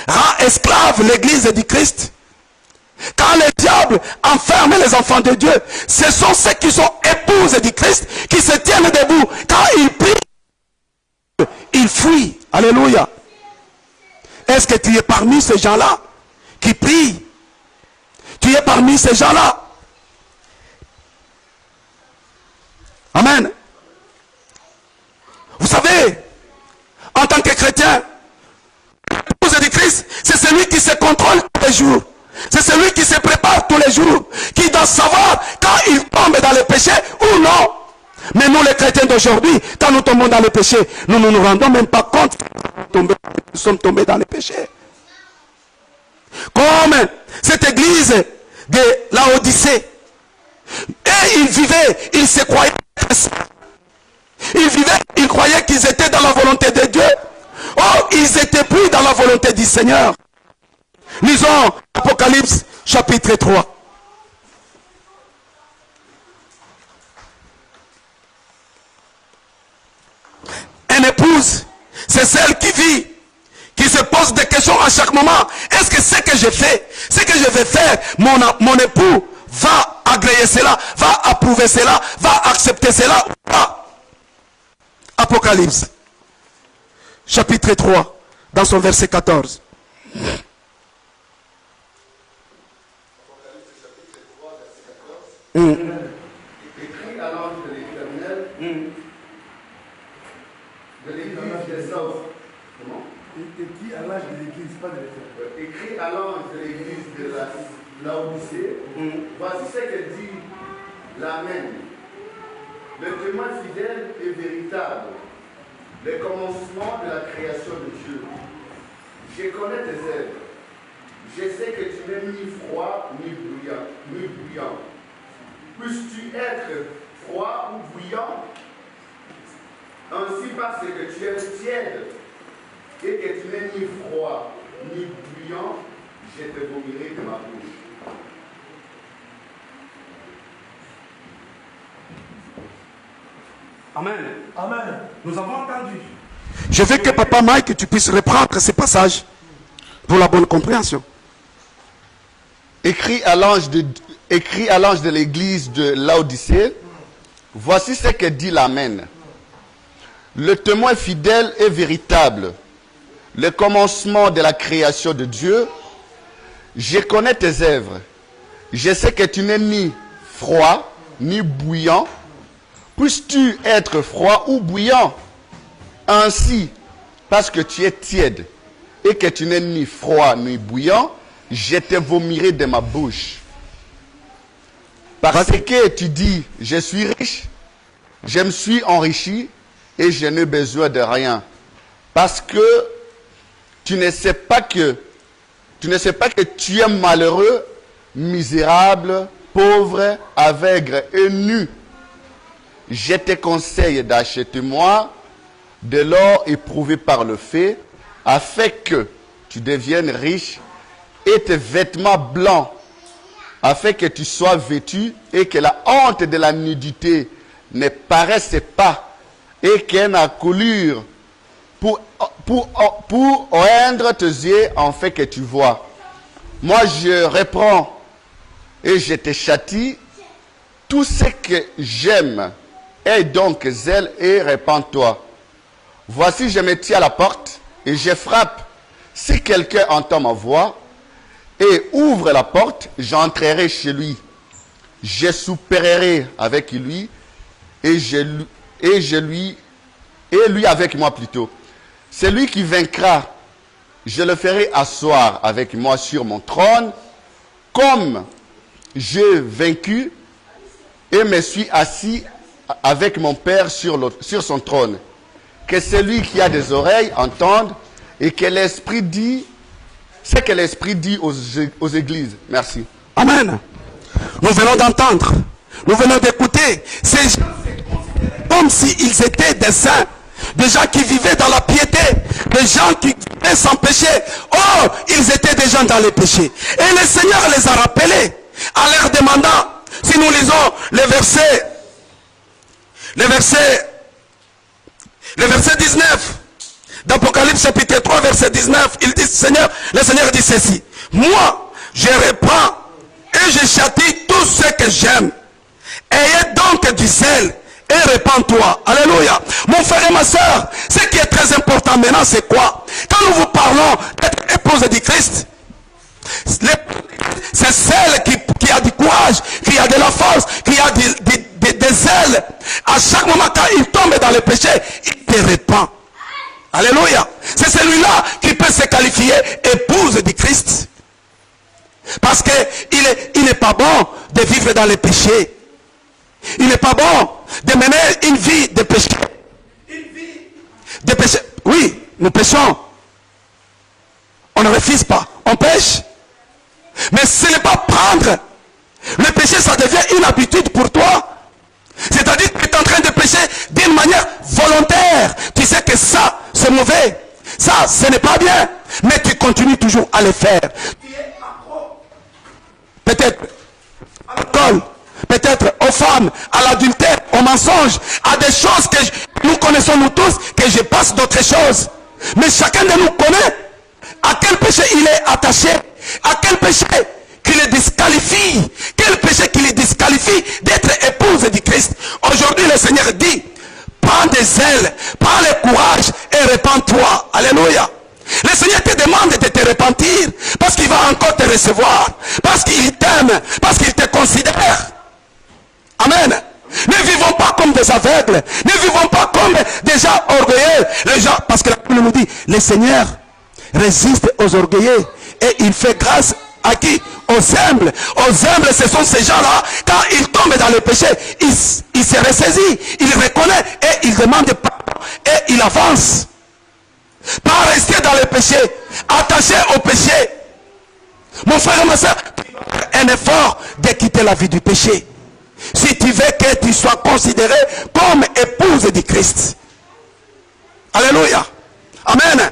rend esclave l'église du Christ, quand le diable enferme les enfants de Dieu, ce sont ceux qui sont épouses du Christ qui se tiennent debout. Quand ils prient, ils fuient. Alléluia. Est-ce que tu es parmi ces gens-là qui prient? Tu es parmi ces gens-là? Amen. Vous savez, en tant que chrétien, l'épouse du Christ, c'est celui qui se contrôle tous les jours. C'est celui qui se prépare tous les jours, qui doit savoir quand il tombe dans le péché ou non. Mais nous les chrétiens d'aujourd'hui, quand nous tombons dans le péché, nous ne nous rendons même pas compte que nous sommes tombés dans le péché. Comme cette église de Laodicée. Et ils vivaient, ils se croyaient. Ils vivaient, ils croyaient qu'ils étaient dans la volonté de Dieu. Oh, ils étaient pris dans la volonté du Seigneur. Lisons Apocalypse chapitre 3. Une épouse, c'est celle qui vit, qui se pose des questions à chaque moment. Est-ce que ce que je fais, ce que je vais faire, mon époux va agréer cela, va approuver cela, va accepter cela ou pas? Apocalypse, chapitre 3, dans son verset 14. Écrit à l'ange de l'Éternel, de l'église des hommes. Comment? Écrit à l'ange de l'église, pas de l'Éternel. Écrit à l'ange de l'église de la Laodicée, voici ce que dit l'Amen. Le témoin fidèle et véritable, le commencement de la création de Dieu. Je connais tes œuvres. Je sais que tu n'es ni froid ni bouillant. Puisses-tu être froid ou bouillant? Ainsi parce que tu es tiède et que tu n'es ni froid ni bouillant, je te vomirai de ma bouche. Amen. Amen. Nous avons entendu. Je veux que Papa Mike, que tu puisses reprendre ces passages pour la bonne compréhension. Écrit à l'ange de l'église de Laodicée, voici ce que dit l'Amen. Le témoin fidèle et véritable, le commencement de la création de Dieu. Je connais tes œuvres. Je sais que tu n'es ni froid ni bouillant. Puisses-tu être froid ou bouillant? Ainsi, parce que tu es tiède et que tu n'es ni froid ni bouillant, je te vomirai de ma bouche. Parce que tu dis, je suis riche, je me suis enrichi et je n'ai besoin de rien. Parce que tu ne sais pas que tu es malheureux, misérable, pauvre, aveugle et nu. Je te conseille d'acheter-moi de l'or éprouvé par le feu, afin que tu deviennes riche, et tes vêtements blancs, afin que tu sois vêtu et que la honte de la nudité ne paraisse pas, et qu'une accolure pour oindre tes yeux, afin que tu vois. Moi, je reprends et je te châtie. Tout ce que j'aime, aie donc zèle et répands-toi. Voici, je me tiens à la porte et je frappe. Si quelqu'un entend ma voix et ouvre la porte, j'entrerai chez lui. Je souperai avec lui et lui avec moi plutôt. Celui qui vaincra, je le ferai asseoir avec moi sur mon trône, comme j'ai vaincu et me suis assis avec mon Père sur son trône. Que celui qui a des oreilles entende et que l'Esprit dit ce que l'Esprit dit aux églises. Merci. Amen. Nous venons d'entendre, nous venons d'écouter ces gens comme s'ils étaient des saints, des gens qui vivaient dans la piété, des gens qui vivaient sans péché. Oh, ils étaient des gens dans le péché. Et le Seigneur les a rappelés en leur demandant, si nous lisons le verset 19 d'Apocalypse chapitre 3 verset 19, il dit, le Seigneur dit ceci: moi je reprends et je châtie tout ce que j'aime. Ayez donc du zèle et répands-toi. Alléluia. Mon frère et ma soeur, ce qui est très important maintenant, c'est quoi? Quand nous vous parlons d'être épouse du Christ, c'est celle qui a du courage, qui a de la force, qui a des zèles. À chaque moment, quand il tombe dans le péché, il te répand. Alléluia. C'est celui-là qui peut se qualifier épouse du Christ. Parce que il n'est pas bon de vivre dans les péchés. Il n'est pas bon de mener une vie de péché. Une vie de péché. Oui, nous péchons. On ne refuse pas. On pêche. Mais ce n'est pas prendre. Le péché, ça devient une habitude pour toi. C'est-à-dire que tu es en train de pécher d'une manière volontaire. Tu sais que ça, c'est mauvais. Ça, ce n'est pas bien. Mais tu continues toujours à le faire. Tu es accro. Peut-être à l'alcool, peut-être aux femmes, à l'adultère, au mensonge, à des choses que nous connaissons nous tous, que je passe d'autres choses. Mais chacun de nous connaît à quel péché il est attaché, à quel péché qui le disqualifie, quel péché qui le disqualifie d'être épouse du Christ. Aujourd'hui, le Seigneur dit, prends des ailes, prends le courage et répands-toi. Alléluia. Le Seigneur te demande de te repentir parce qu'il va encore te recevoir, parce qu'il t'aime, parce qu'il te considère. Amen. Ne vivons pas comme des aveugles, ne vivons pas comme des gens orgueilleux. Les gens, parce que la Bible nous dit, le Seigneur résiste aux orgueilleux et il fait grâce à qui? Aux humbles. Aux humbles, ce sont ces gens-là, quand ils tombent dans le péché, ils se ressaisit, ils reconnaissent et ils demandent pardon et ils avancent. Pas rester dans le péché, attaché au péché. Mon frère et ma soeur, un effort de quitter la vie du péché. Si tu veux que tu sois considéré comme épouse du Christ. Alléluia. Amen.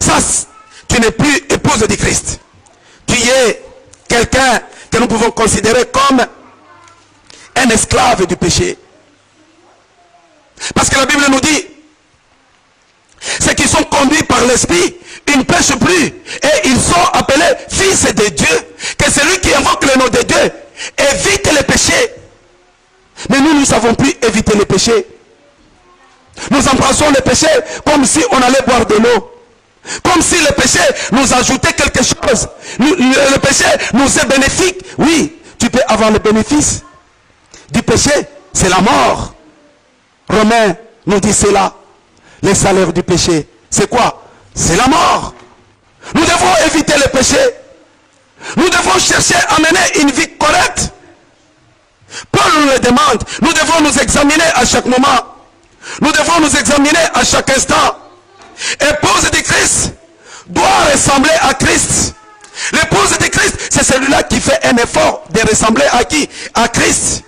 Ça, tu n'es plus épouse du Christ. Tu es quelqu'un que nous pouvons considérer comme un esclave du péché. Parce que la Bible nous dit, ceux qui sont conduits par l'Esprit, ils ne pêchent plus. Et ils sont appelés fils de Dieu. Que celui qui invoque le nom de Dieu évite les péchés. Mais nous ne savons plus éviter les péchés. Nous embrassons les péchés comme si on allait boire de l'eau. Comme si le péché nous ajoutait quelque chose. Le péché nous est bénéfique. Oui, tu peux avoir le bénéfice du péché. C'est la mort. Romains nous dit cela. Les salaires du péché, c'est quoi? C'est la mort. Nous devons éviter le péché. Nous devons chercher à mener une vie correcte. Paul nous le demande. Nous devons nous examiner à chaque moment. Nous devons nous examiner à chaque instant. L'épouse de Christ doit ressembler à Christ. L'épouse de Christ, c'est celui-là qui fait un effort de ressembler à qui? À Christ.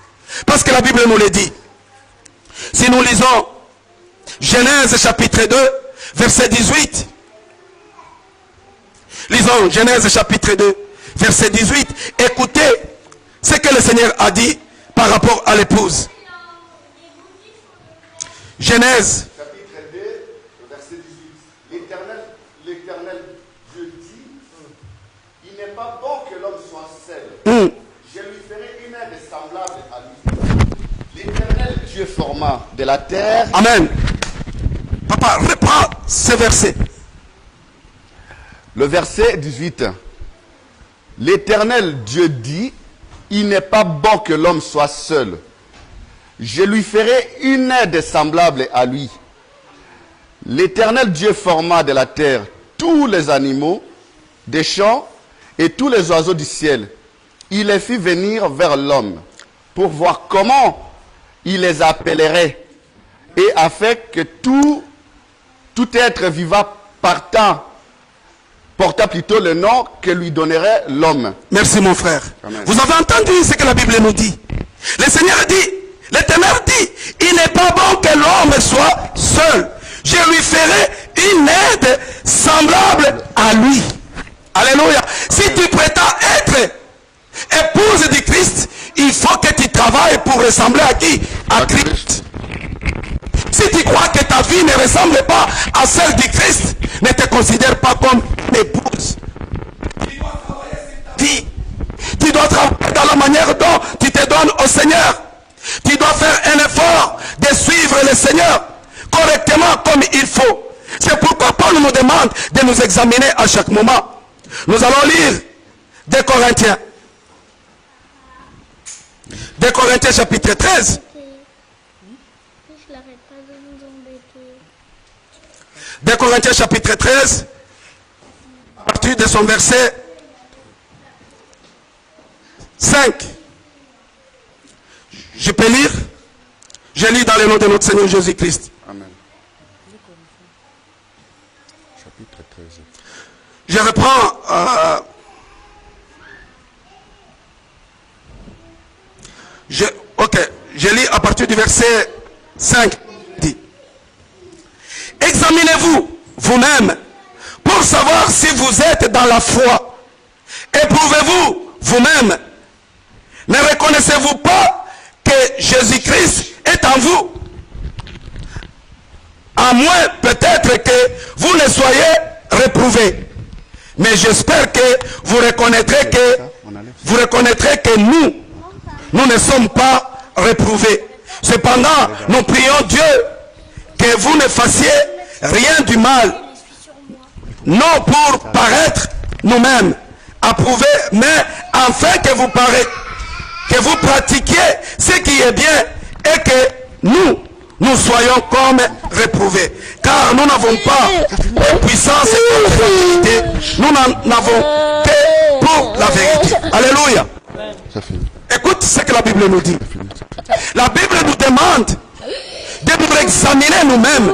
Parce que la Bible nous le dit. Si nous lisons Genèse chapitre 2, verset 18. Lisons Genèse chapitre 2, verset 18. Écoutez ce que le Seigneur a dit par rapport à l'épouse. Genèse. Chapitre 2, verset 18. L'Éternel Dieu dit, il n'est pas bon que l'homme soit seul. Je lui ferai une aide semblable à lui. L'Éternel Dieu forma de la terre. Amen. Papa, reprends ce verset. Le verset 18. L'Éternel Dieu dit, il n'est pas bon que l'homme soit seul. Je lui ferai une aide semblable à lui. L'Éternel Dieu forma de la terre tous les animaux des champs et tous les oiseaux du ciel. Il les fit venir vers l'homme pour voir comment il les appellerait et afin que tout être vivant porta plutôt le nom que lui donnerait l'homme. Merci mon frère. Amen. Vous avez entendu ce que la Bible nous dit. Le Seigneur dit, l'Éternel dit, il n'est pas bon que l'homme soit seul. Je lui ferai une aide semblable à lui. Alléluia. Si tu prétends être épouse du Christ, il faut que tu travailles pour ressembler à qui? À Christ. Si tu crois que ta vie ne ressemble pas à celle du Christ, ne te considère pas comme une épouse. Tu dois travailler sur ta vie. Tu dois travailler dans la manière dont tu te donnes au Seigneur. Tu dois faire un effort de suivre le Seigneur correctement comme il faut. C'est pourquoi Paul nous demande de nous examiner à chaque moment. Nous allons lire 2 Corinthiens. 2 Corinthiens chapitre 13. Je l'arrête pas de nous embêter. 2 Corinthiens chapitre 13. à partir de son verset 5. Je peux lire? Je lis dans le nom de notre Seigneur Jésus-Christ. Amen. Chapitre 13. Je reprends. Je lis à partir du verset 5. Dit, examinez-vous vous-même pour savoir si vous êtes dans la foi. Éprouvez-vous vous-même. Ne reconnaissez-vous pas que Jésus-Christ est en vous? À moins peut-être que vous ne soyez reprouvés. Mais j'espère que vous reconnaîtrez que nous ne sommes pas reprouvés. Cependant, nous prions Dieu que vous ne fassiez rien du mal, non pour paraître nous-mêmes approuvés, mais afin que vous pratiquiez ce qui est bien et que nous soyons comme reprouvés. Car nous n'avons pas de puissance et de facilité, nous n'en avons que pour la vérité. Alléluia. Écoute ce que la Bible nous dit. La Bible nous demande de nous examiner nous-mêmes.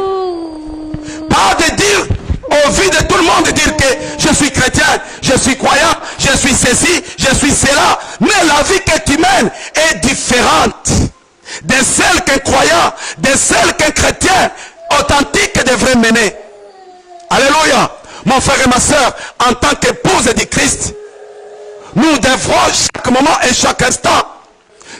Pas de dire au vu de tout le monde, de dire que je suis chrétien, je suis croyant, je suis ceci, je suis cela. Mais la vie que tu mènes est différente de celle qu'un croyant, de celle qu'un chrétien authentique devrait mener. Alléluia. Mon frère et ma soeur, en tant qu'épouse du Christ, nous devrons chaque moment et chaque instant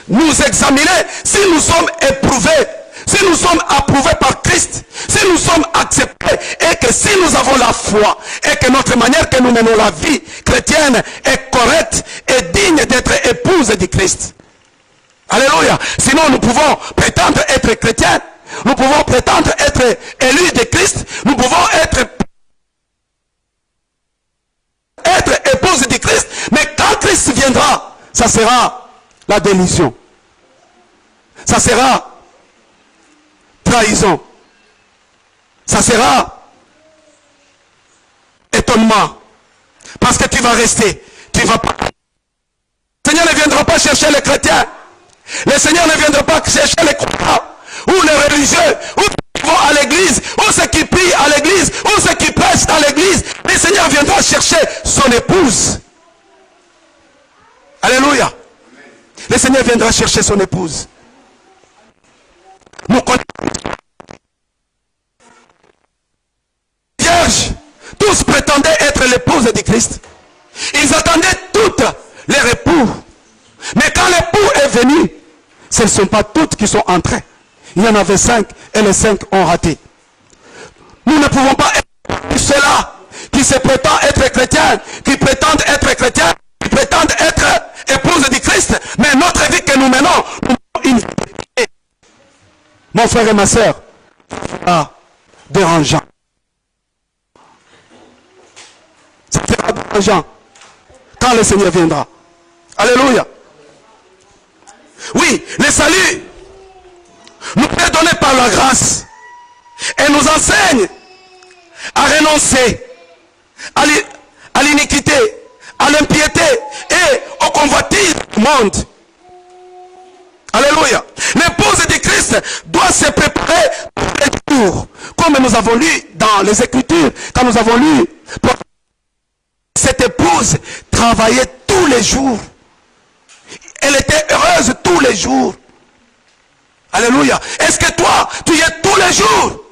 nous examiner si nous sommes éprouvés, si nous sommes approuvés par Christ, si nous sommes acceptés et que si nous avons la foi et que notre manière que nous menons la vie chrétienne est correcte et digne d'être épouse du Christ. Alléluia. Sinon nous pouvons prétendre être chrétiens, nous pouvons prétendre être élus de Christ, nous pouvons être épouse du Christ, mais quand Christ viendra, ça sera la délusion. Ça sera trahison. Ça sera étonnement. Parce que tu vas rester. Tu vas pas. Le Seigneur ne viendra pas chercher les chrétiens. Le Seigneur ne viendra pas chercher les croyants ou les religieux ou ceux qui vont à l'église ou ceux qui prient à l'église ou ceux qui prêchent dans l'église. Le Seigneur viendra chercher son épouse. Alléluia. Le Seigneur viendra chercher son épouse. Nous connaissons vierges, tous prétendaient être l'épouse de Christ. Ils attendaient toutes leur époux. Mais quand l'époux est venu, ce ne sont pas toutes qui sont entrées. Il y en avait 5 et les 5 ont raté. Nous ne pouvons pas être ceux-là qui se prétendent être chrétiens, qui prétendent être chrétiens, qui prétendent être épouses du Christ. Mais notre vie que nous menons, une vie. Mon frère et ma soeur, ah, dérangeant. Ça sera dérangeant quand le Seigneur viendra. Alléluia. Oui, le salut nous est donné par la grâce et nous enseigne à renoncer à l'iniquité, à l'impiété et aux convoitises du monde. Alléluia. L'épouse du Christ doit se préparer pour les jours. Comme nous avons lu dans les Écritures, quand nous avons lu, cette épouse travaillait tous les jours. Elle était heureuse tous les jours. Alléluia. Est-ce que toi, tu es tous les jours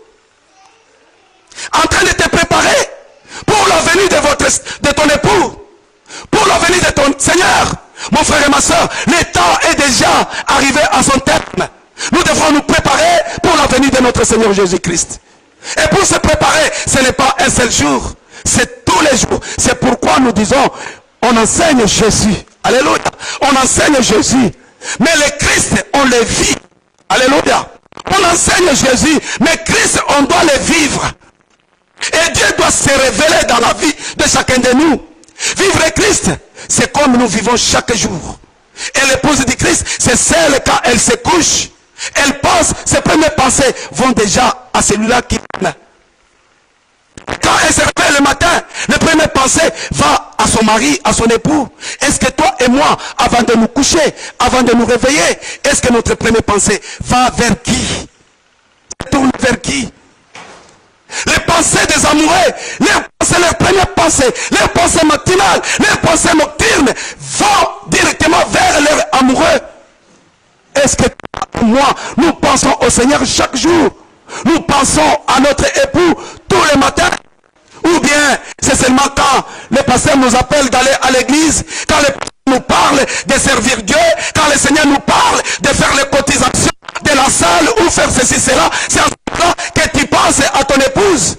en train de te préparer pour la venue de ton époux, pour la venue de ton Seigneur? Mon frère et ma soeur, le temps est déjà arrivé à son terme. Nous devrons nous préparer pour la venue de notre Seigneur Jésus-Christ. Et pour se préparer, ce n'est pas un seul jour, c'est tous les jours. C'est pourquoi nous disons, on enseigne Jésus. Alléluia. On enseigne Jésus. Mais le Christ, on le vit. Alléluia. On enseigne Jésus, mais Christ, on doit le vivre. Et Dieu doit se révéler dans la vie de chacun de nous. Vivre Christ, c'est comme nous vivons chaque jour. Et l'épouse du Christ, c'est celle quand elle se couche, elle pense, ses premières pensées vont déjà à celui-là qui aime. Quand elle se réveille le matin, la première pensée va à son mari, à son époux. Est-ce que toi et moi, avant de nous coucher, avant de nous réveiller, est-ce que notre première pensée va vers qui? Tourne vers qui? Les pensées des amoureux, leur première pensée, leurs pensées matinales, leurs pensées nocturnes vont directement vers leur amoureux. Est-ce que toi et moi, nous pensons au Seigneur chaque jour? Nous pensons à notre époux tous les matins? Ou bien c'est seulement quand le pasteur nous appelle d'aller à l'église, quand le pasteur nous parle de servir Dieu, quand le Seigneur nous parle de faire les cotisations de la salle ou faire ceci, cela, c'est à ce moment-là que tu penses à ton épouse,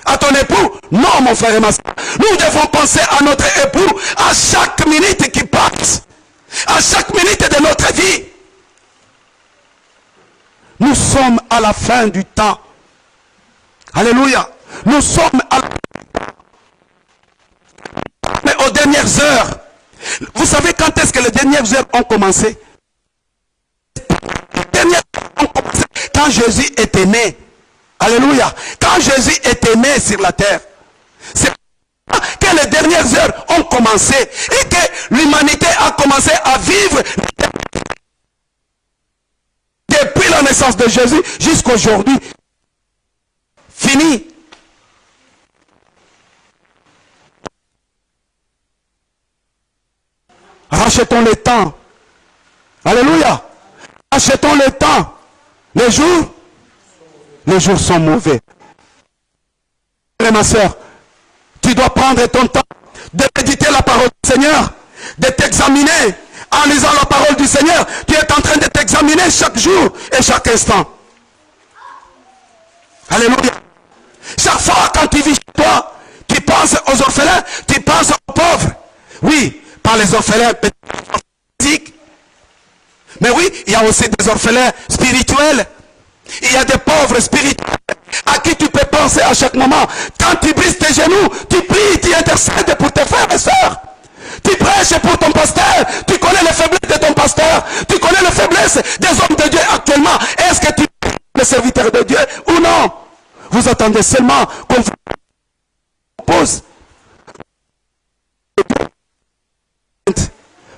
à ton époux? Non, mon frère et ma soeur. Nous devons penser à notre époux à chaque minute qui passe, à chaque minute de notre vie. Nous sommes à la fin du temps. Alléluia. Nous sommes à la... Mais aux dernières heures. Vous savez quand est-ce que les dernières heures ont commencé? Les dernières heures ont commencé quand Jésus était né. Alléluia. Quand Jésus était né sur la terre. C'est que les dernières heures ont commencé et que l'humanité a commencé à vivre depuis la naissance de Jésus jusqu'à aujourd'hui. Fini. Rachetons le temps. Alléluia. Rachetons le temps. Les jours sont mauvais. Et ma soeur, tu dois prendre ton temps de méditer la parole du Seigneur, de t'examiner. En lisant la parole du Seigneur, tu es en train de t'examiner chaque jour et chaque instant. Alléluia. Chaque fois quand tu vis chez toi, tu penses aux orphelins, tu penses aux pauvres. Oui, pas les orphelins physiques. Mais oui, il y a aussi des orphelins spirituels. Il y a des pauvres spirituels à qui tu peux penser à chaque moment. Quand tu brises tes genoux, tu pries, tu intercèdes pour tes frères et sœurs. Tu prêches pour ton pasteur. Tu connais les faiblesses de ton pasteur. Tu connais les faiblesses des hommes de Dieu actuellement. Est-ce que tu es le serviteur de Dieu ou non? Vous attendez seulement qu'on vous pose.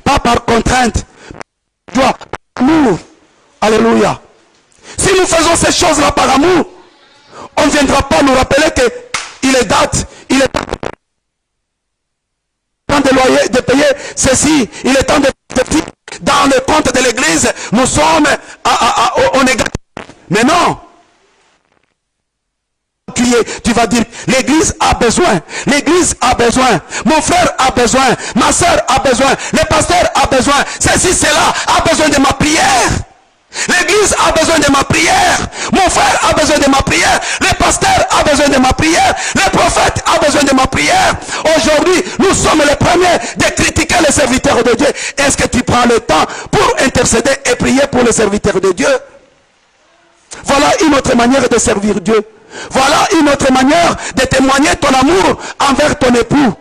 Pas par contrainte. Par amour. Alléluia. Si nous faisons ces choses-là par amour, on ne viendra pas nous rappeler qu'il est date, il est temps de loyer, de payer ceci, il est temps de dans le compte de l'église, nous sommes au négatif. Mais non. Tu vas dire, l'église a besoin, l'église a besoin, mon frère a besoin, ma soeur a besoin, le pasteur a besoin, ceci, cela a besoin de ma prière. L'église a besoin de ma prière. Mon frère a besoin de ma prière. Le pasteur a besoin de ma prière. Le prophète a besoin de ma prière. Aujourd'hui, nous sommes les premiers de critiquer les serviteurs de Dieu. Est-ce que tu prends le temps pour intercéder et prier pour les serviteurs de Dieu? Voilà une autre manière de servir Dieu. Voilà une autre manière de témoigner ton amour envers ton époux.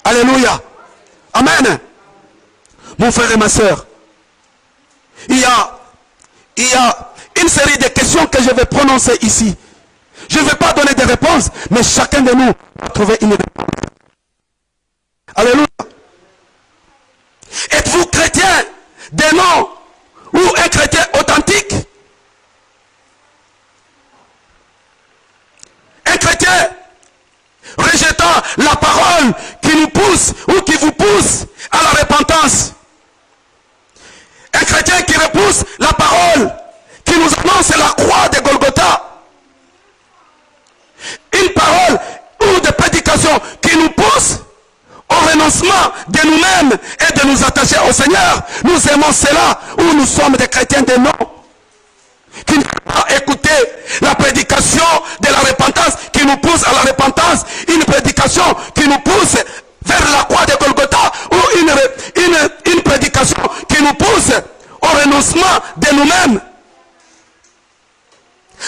Alléluia. Amen. Mon frère et ma soeur, il y a une série de questions que je vais prononcer ici. Je ne vais pas donner des réponses, mais chacun de nous va trouver une réponse. Alléluia. Êtes-vous chrétien de nom ou un chrétien authentique? Un chrétien rejetant la parole qui nous pousse ou qui vous pousse à la repentance. Un chrétien qui repousse la parole qui nous annonce la croix de Golgotha. Une parole ou de prédication qui nous pousse au renoncement de nous-mêmes et de nous attacher au Seigneur. Nous aimons cela où nous sommes des chrétiens de nom. Qui ne peuvent pas écouter la prédication de la repentance qui nous pousse à la repentance. Une prédication qui nous pousse vers la croix de Golgotha ou une prédication qui nous pousse au renoncement de nous-mêmes.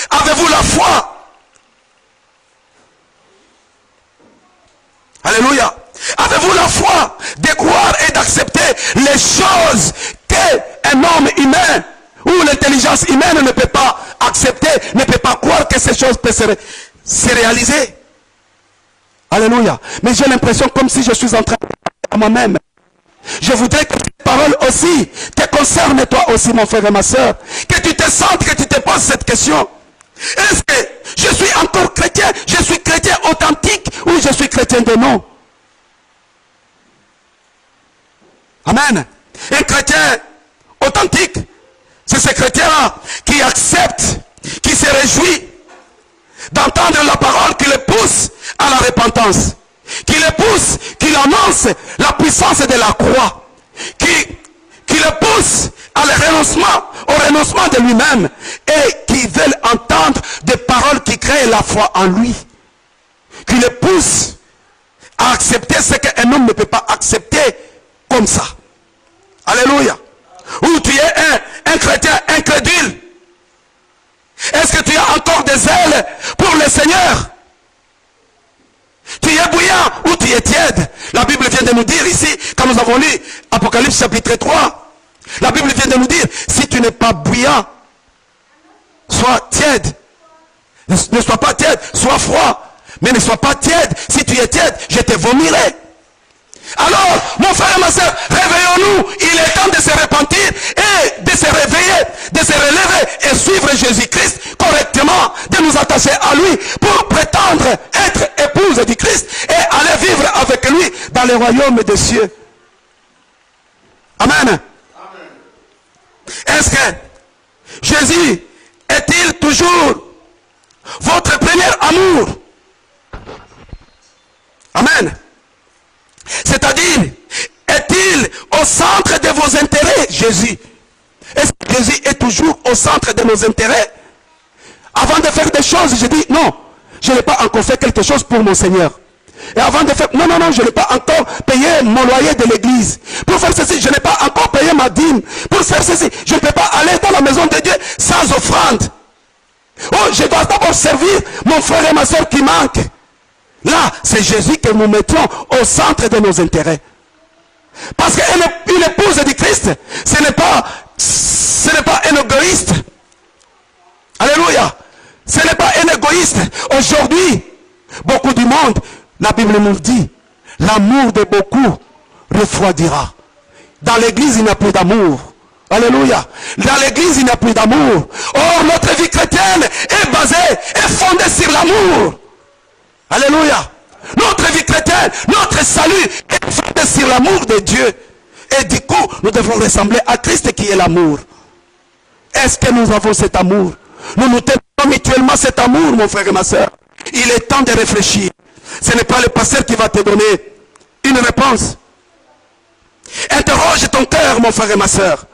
Avez-vous la foi? Alléluia. Avez-vous la foi de croire et d'accepter les choses qu'un homme humain ou l'intelligence humaine ne peut pas accepter, ne peut pas croire que ces choses peuvent se réaliser? Alléluia. Mais j'ai l'impression comme si je suis en train de parler à moi-même. Je voudrais que cette parole aussi te concerne toi aussi, mon frère et ma soeur. Que tu te sentes, que tu te poses cette question. Est-ce que je suis encore chrétien? Je suis chrétien authentique ou je suis chrétien de nom? Amen. Un chrétien authentique, c'est ce chrétien-là qui accepte, qui se réjouit d'entendre la parole qui le pousse à la repentance, qui le pousse, qui l'annonce la puissance de la croix, qui le pousse à au renoncement de lui-même et qui veut entendre des paroles qui créent la foi en lui, qui le pousse à accepter ce qu'un homme ne peut pas accepter comme ça. Alléluia. Ou tu es un chrétien incrédule. Est-ce que tu as encore des ailes pour le Seigneur? Tu es bouillant ou tu es tiède? La Bible vient de nous dire ici, quand nous avons lu Apocalypse chapitre 3, la Bible vient de nous dire, si tu n'es pas bouillant, sois tiède. Ne sois pas tiède, sois froid. Mais ne sois pas tiède. Si tu es tiède, je te vomirai. Alors, mon frère et ma soeur, réveillons-nous. Il est temps de se repentir et de se réveiller, de se relever et suivre Jésus-Christ correctement, de nous attacher à lui pour prétendre être épouse du Christ et aller vivre avec lui dans le royaume des cieux. Amen. Est-ce que Jésus est-il toujours votre premier amour? Amen. C'est-à-dire, est-il au centre de vos intérêts, Jésus? Est-ce que Jésus est toujours au centre de nos intérêts? Avant de faire des choses, je dis, non, je n'ai pas encore fait quelque chose pour mon Seigneur. Et avant de faire, non, je n'ai pas encore payé mon loyer de l'église. Pour faire ceci, je n'ai pas encore payé ma dîme. Pour faire ceci, je ne peux pas aller dans la maison de Dieu sans offrande. Oh, je dois d'abord servir mon frère et ma soeur qui manquent. Là, c'est Jésus que nous mettions au centre de nos intérêts. Parce qu'une épouse du Christ, ce n'est pas un égoïste. Alléluia. Ce n'est pas un égoïste. Aujourd'hui, beaucoup du monde, la Bible nous dit, l'amour de beaucoup refroidira. Dans l'église, il n'y a plus d'amour. Alléluia. Dans l'église, il n'y a plus d'amour. Or, notre vie chrétienne est basée, est fondée sur l'amour. Alléluia. Notre vie chrétienne, notre salut est fondé sur l'amour de Dieu. Et du coup, nous devons ressembler à Christ qui est l'amour. Est-ce que nous avons cet amour? Nous nous tenons mutuellement cet amour, mon frère et ma soeur. Il est temps de réfléchir. Ce n'est pas le pasteur qui va te donner une réponse. Interroge ton cœur, mon frère et ma soeur.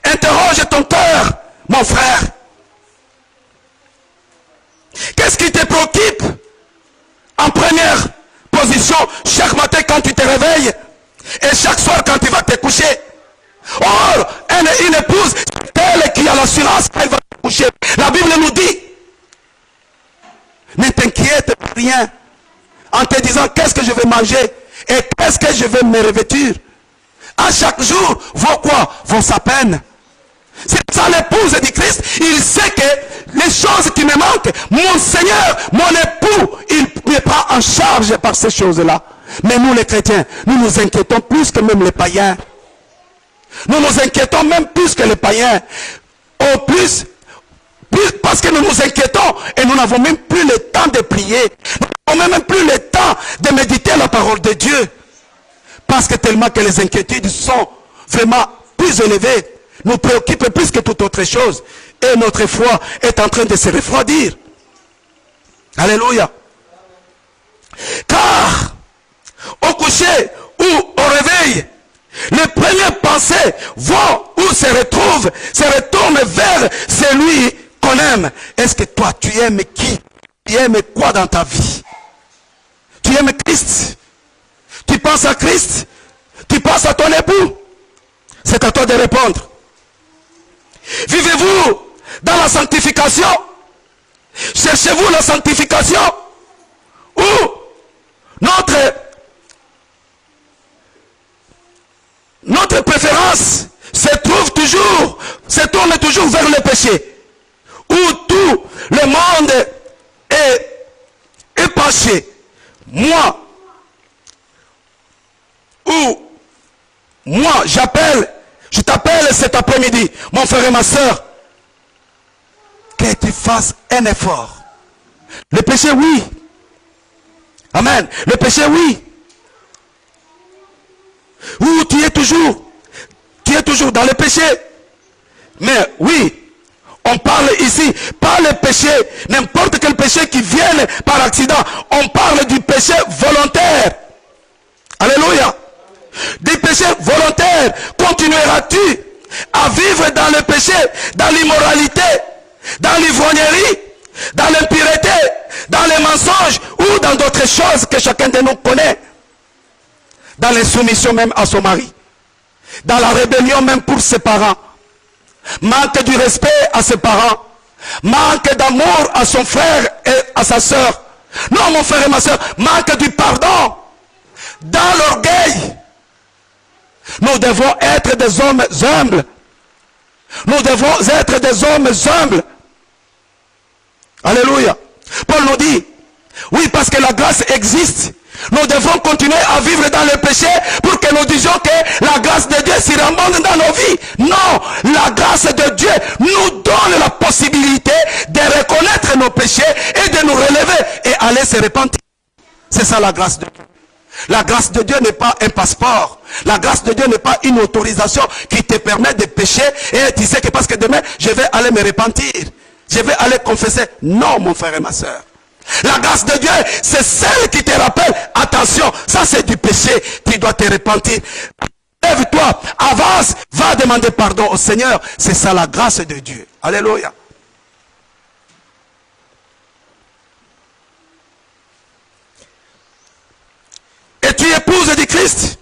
Interroge ton cœur, mon frère. Qu'est-ce qui te préoccupe? En première position, chaque matin quand tu te réveilles et chaque soir quand tu vas te coucher. Or, une épouse, c'est elle qui a l'assurance qu'elle va te coucher. La Bible nous dit, ne t'inquiète pour rien en te disant qu'est-ce que je vais manger et qu'est-ce que je vais me revêtir. À chaque jour, vos quoi? Vos sa peine. C'est ça l'épouse du Christ. Il sait que les choses qui me manquent, mon Seigneur, mon époux, il me prend en charge par ces choses-là. Mais nous les chrétiens, nous nous inquiétons plus que même les païens. Nous nous inquiétons même plus que les païens. Au plus parce que nous nous inquiétons et nous n'avons même plus le temps de prier. Nous n'avons même plus le temps de méditer la parole de Dieu. Parce que tellement que les inquiétudes sont vraiment plus élevées, nous préoccupent plus que toute autre chose. Et notre foi est en train de se refroidir. Alléluia. Car au coucher ou au réveil, les premières pensées vont ou se retournent vers celui qu'on aime. Est-ce que toi tu aimes qui? Tu aimes quoi dans ta vie? Tu aimes Christ? Tu penses à Christ? Tu penses à ton époux? C'est à toi de répondre. Vivez-vous dans la sanctification? Cherchez-vous la sanctification? Ou notre préférence se tourne toujours vers le péché? Où tout le monde est penché? moi, je t'appelle cet après-midi, mon frère et ma soeur, que tu fasses un effort. Le péché, oui. Amen. Le péché, oui. Ou tu es toujours dans le péché. Mais oui, on parle ici, pas le péché, n'importe quel péché qui vienne par accident. On parle du péché volontaire. Alléluia. Du péché volontaire. Continueras-tu à vivre dans le péché, dans l'immoralité, dans l'ivrognerie, dans l'impureté, dans les mensonges ou dans d'autres choses que chacun de nous connaît? Dans l'insoumission même à son mari, dans la rébellion même pour ses parents, manque du respect à ses parents, manque d'amour à son frère et à sa soeur. Non, mon frère et ma soeur, manque du pardon, dans l'orgueil. Nous devons être des hommes humbles. Nous devons être des hommes humbles. Alléluia. Paul nous dit, oui, parce que la grâce existe. Nous devons continuer à vivre dans le péché pour que nous disions que la grâce de Dieu s'y remonte dans nos vies. Non, la grâce de Dieu nous donne la possibilité de reconnaître nos péchés et de nous relever et aller se repentir. C'est ça la grâce de Dieu. La grâce de Dieu n'est pas un passeport. La grâce de Dieu n'est pas une autorisation qui te permet de pécher et tu sais que parce que demain je vais aller me repentir. Je vais aller confesser. Non, mon frère et ma soeur. La grâce de Dieu, c'est celle qui te rappelle, attention, ça c'est du péché, tu dois te repentir. Lève-toi, avance, va demander pardon au Seigneur. C'est ça la grâce de Dieu. Alléluia. Et tu es épouse du Christ.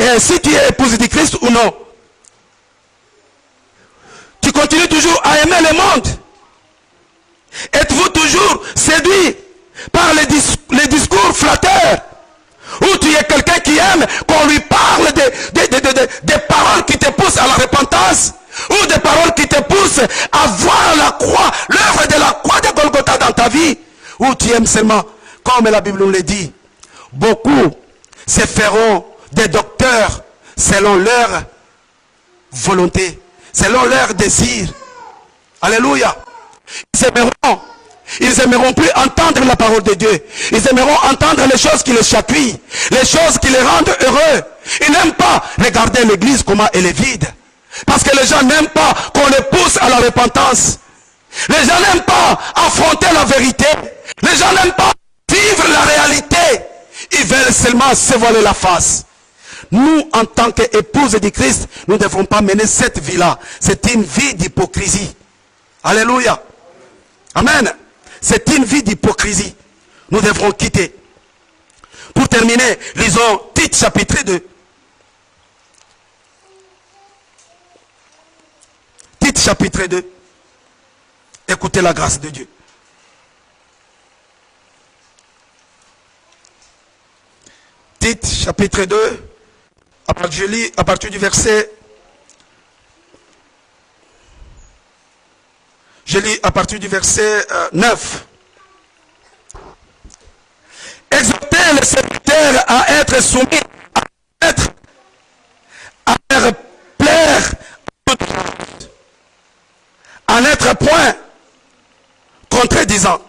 Et si tu es épouse du Christ ou non, tu continues toujours à aimer le monde. Êtes-vous toujours séduit par les discours flatteurs? Ou tu es quelqu'un qui aime qu'on lui parle des paroles qui te poussent à la repentance? Ou des paroles qui te poussent à voir la croix, l'œuvre de la croix de Golgotha dans ta vie? Ou tu aimes seulement, comme la Bible nous le dit, beaucoup se feront des docteurs selon leur volonté, selon leur désir. Alléluia. Ils aimeront plus entendre la parole de Dieu. Ils aimeront entendre les choses qui les chatouillent, les choses qui les rendent heureux. Ils n'aiment pas regarder l'église comment elle est vide. Parce que les gens n'aiment pas qu'on les pousse à la repentance. Les gens n'aiment pas affronter la vérité. Les gens n'aiment pas vivre la réalité. Ils veulent seulement se voiler la face. Nous, en tant qu'épouses du Christ, nous ne devons pas mener cette vie-là. C'est une vie d'hypocrisie. Alléluia. Amen. C'est une vie d'hypocrisie. Nous devrons quitter. Pour terminer, lisons Tite chapitre 2. Tite chapitre 2. Écoutez la grâce de Dieu. Tite chapitre 2. Je lis à partir du verset. Je lis à partir du verset 9. Exhortez les serviteurs à être soumis, à leur plaire, à n'être point contredisant,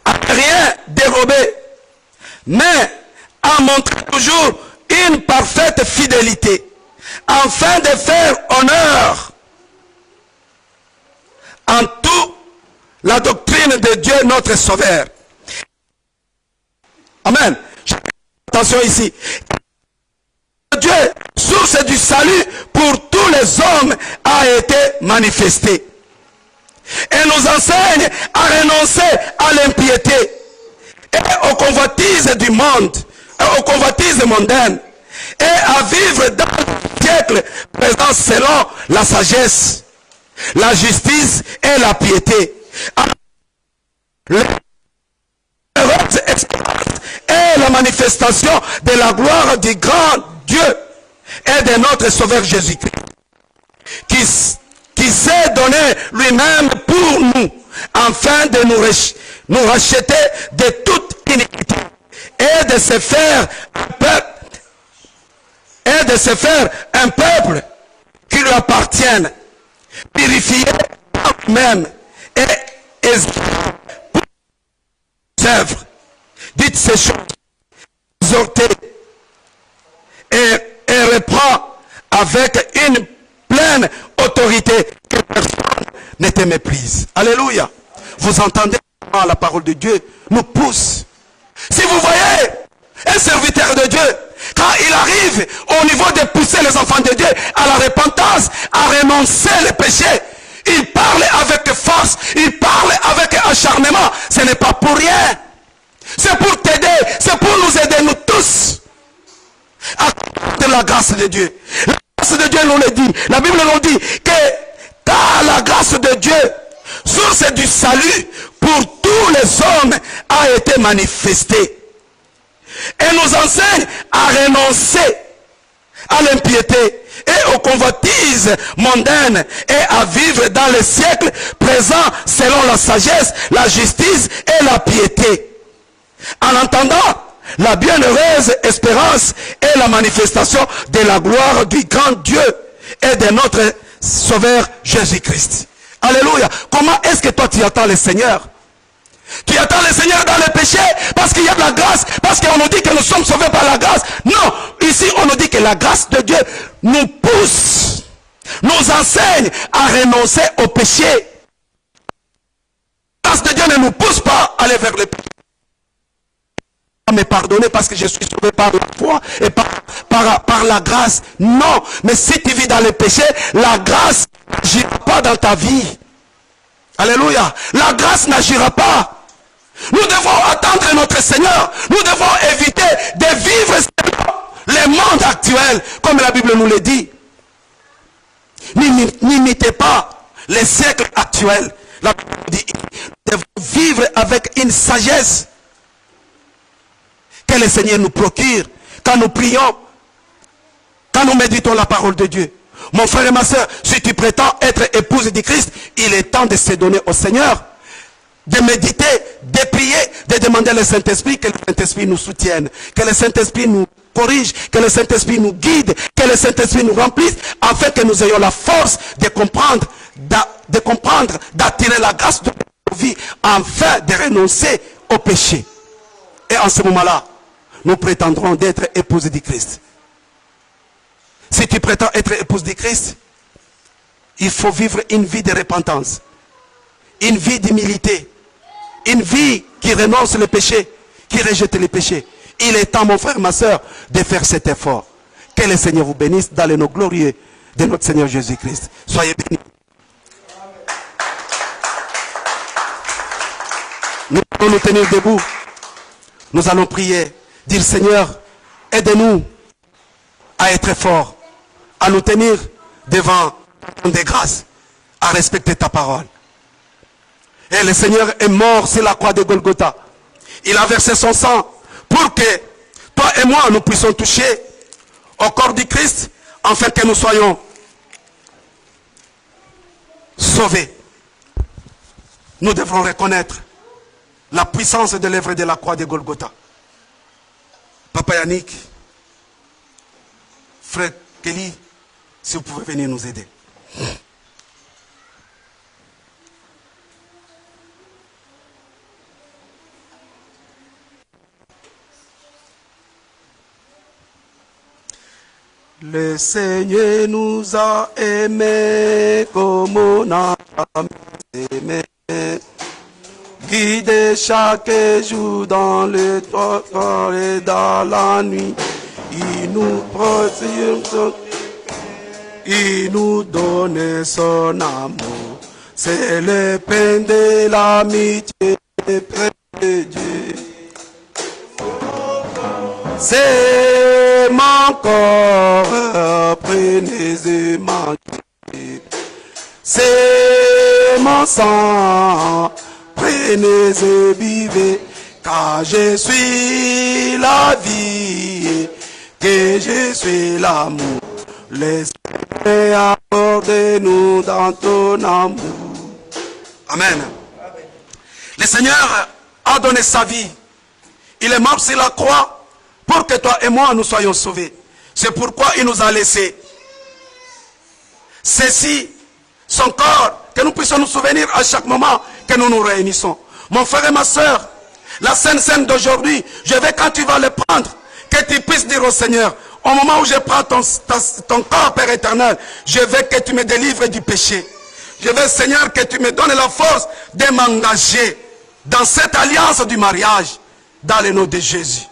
à rien dérober, mais à montrer toujours une parfaite fidélité, afin de faire honneur en tout la doctrine de Dieu notre Sauveur. Amen. Attention ici. Dieu, source du salut pour tous les hommes, a été manifesté. Et nous enseigne à renoncer à l'impiété et aux convoitises du monde, aux convoitises mondaines, et à vivre dans le siècle présent selon la sagesse, la justice et la piété. L'heureuse espérance est la manifestation de la gloire du grand Dieu et de notre Sauveur Jésus-Christ, qui s'est donné lui-même pour nous, afin de nous racheter de toute iniquité et de se faire un peuple qui lui appartienne, purifié par lui-même et pour ses œuvres. Dites ces choses, exhortez et reprend avec une pleine autorité que personne ne te méprise. Alléluia. Vous entendez comment la parole de Dieu nous pousse. Si vous voyez un serviteur de Dieu, quand il arrive au niveau de pousser les enfants de Dieu à la repentance, à renoncer les péchés, il parle avec force, il parle avec acharnement. Ce n'est pas pour rien. C'est pour t'aider, c'est pour nous aider, nous tous, à de la grâce de Dieu. La grâce de Dieu nous le dit. La Bible nous dit que car la grâce de Dieu, source du salut pour tous les hommes, a été manifestée. Et nous enseigne à renoncer à l'impiété et aux convoitises mondaines et à vivre dans les siècles présents selon la sagesse, la justice et la piété. En entendant la bienheureuse espérance et la manifestation de la gloire du grand Dieu et de notre Sauveur Jésus-Christ. Alléluia. Comment est-ce que toi tu attends le Seigneur? Tu attends le Seigneur dans le péché parce qu'il y a de la grâce, parce qu'on nous dit que nous sommes sauvés par la grâce. Non, ici on nous dit que la grâce de Dieu nous pousse, nous enseigne à renoncer au péché. La grâce de Dieu ne nous pousse pas à aller vers le péché. Me pardonner parce que je suis sauvé par la foi et par la grâce. Non, mais si tu vis dans le péché, la grâce n'agira pas dans ta vie. Alléluia. La grâce n'agira pas. Nous devons attendre notre Seigneur. Nous devons éviter de vivre le monde actuel, comme la Bible nous le dit. N'imitez pas les siècles actuels. La Bible dit, nous devons vivre avec une sagesse que le Seigneur nous procure quand nous prions, quand nous méditons la parole de Dieu. Mon frère et ma soeur, si tu prétends être épouse du Christ, il est temps de se donner au Seigneur, de méditer, de prier, de demander au Saint-Esprit que le Saint-Esprit nous soutienne, que le Saint-Esprit nous corrige, que le Saint-Esprit nous guide, que le Saint-Esprit nous remplisse, afin que nous ayons la force de comprendre, d'attirer la grâce de notre vie, afin de renoncer au péché. Et en ce moment-là, nous prétendrons d'être épouse du Christ. Si tu prétends être épouse du Christ, il faut vivre une vie de repentance, une vie d'humilité, une vie qui renonce le péché, qui rejette le péché. Il est temps, mon frère, ma soeur, de faire cet effort. Que le Seigneur vous bénisse dans les noms glorieux de notre Seigneur Jésus-Christ. Soyez bénis. Nous allons nous tenir debout. Nous allons prier. Dire, Seigneur, aide-nous à être forts, à nous tenir devant des grâces, à respecter ta parole. Et le Seigneur est mort sur la croix de Golgotha. Il a versé son sang pour que toi et moi nous puissions toucher au corps du Christ, afin que nous soyons sauvés. Nous devrons reconnaître la puissance de l'œuvre de la croix de Golgotha. Papa Yannick, frère Kelly, si vous pouvez venir nous aider. Le Seigneur nous a aimés comme on a aimé. Guide chaque jour dans le toit et dans la nuit. Il nous protège, il nous donne son amour. C'est le pain de l'amitié près de Dieu. C'est mon corps, prenez et mangez. C'est mon sang, prenez et buvez, car je suis la vie, que je suis l'amour. L'Esprit accorde-nous dans ton amour. Amen. Le Seigneur a donné sa vie. Il est mort sur la croix pour que toi et moi nous soyons sauvés. C'est pourquoi il nous a laissé ceci, son corps, que nous puissions nous souvenir à chaque moment que nous nous réunissons. Mon frère et ma soeur, la Sainte Seine d'aujourd'hui, je veux quand tu vas le prendre, que tu puisses dire au Seigneur, au moment où je prends ton corps, Père éternel, je veux que tu me délivres du péché. Je veux, Seigneur, que tu me donnes la force de m'engager dans cette alliance du mariage, dans le nom de Jésus.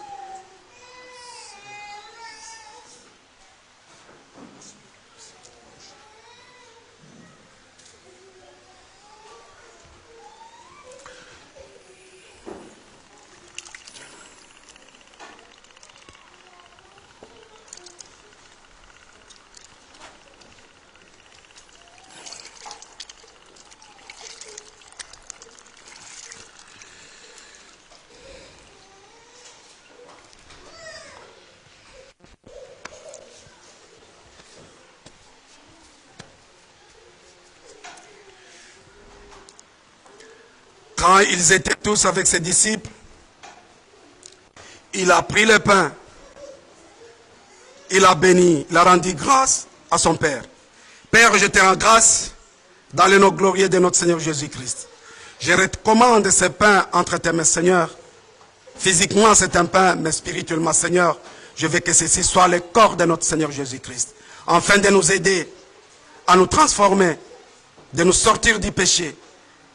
Quand ils étaient tous avec ses disciples, il a pris le pain, il a béni, il a rendu grâce à son Père. Père, je te rends grâce dans le nom glorieux de notre Seigneur Jésus-Christ. Je recommande ce pain entre tes mains, Seigneur. Physiquement, c'est un pain, mais spirituellement, Seigneur, je veux que ceci soit le corps de notre Seigneur Jésus-Christ, afin de nous aider à nous transformer, de nous sortir du péché,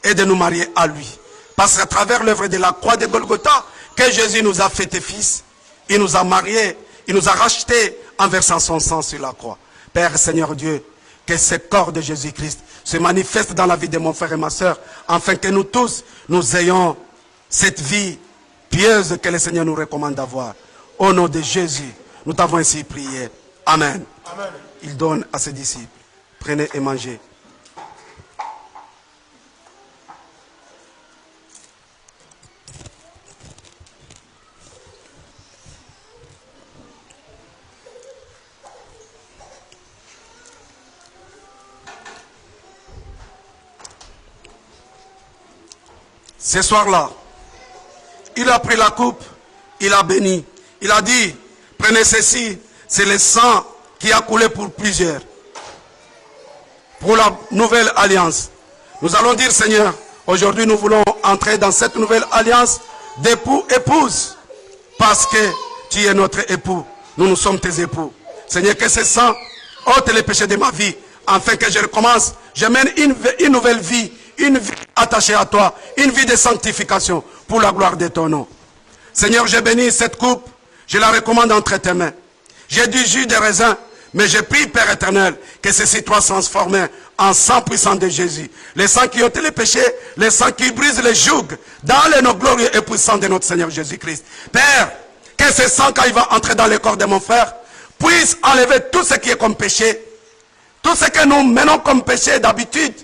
et de nous marier à lui. Parce qu'à travers l'œuvre de la croix de Golgotha, que Jésus nous a fait fils, il nous a mariés, il nous a rachetés en versant son sang sur la croix. Père Seigneur Dieu, que ce corps de Jésus-Christ se manifeste dans la vie de mon frère et ma soeur, afin que nous tous, nous ayons cette vie pieuse que le Seigneur nous recommande d'avoir. Au nom de Jésus, nous t'avons ainsi prié. Amen. Amen. Il donne à ses disciples. Prenez et mangez. Ce soir-là, il a pris la coupe, il a béni, il a dit, prenez ceci, c'est le sang qui a coulé pour plusieurs, pour la nouvelle alliance. Nous allons dire, Seigneur, aujourd'hui nous voulons entrer dans cette nouvelle alliance d'époux-épouse, parce que tu es notre époux, nous sommes tes époux. Seigneur, que ce sang ôte les péchés de ma vie, afin que je recommence, je mène une nouvelle vie, une vie attachée à toi, une vie de sanctification pour la gloire de ton nom. Seigneur, je bénis cette coupe, je la recommande entre tes mains. J'ai du jus de raisin, mais je prie, Père éternel, que ceci soit transformé en sang puissant de Jésus. Le sang qui ôte les péchés, le sang qui brise les jougs, dans le nom glorieux et puissant de notre Seigneur Jésus-Christ. Père, que ce sang, quand il va entrer dans le corps de mon frère, puisse enlever tout ce qui est comme péché, tout ce que nous menons comme péché d'habitude,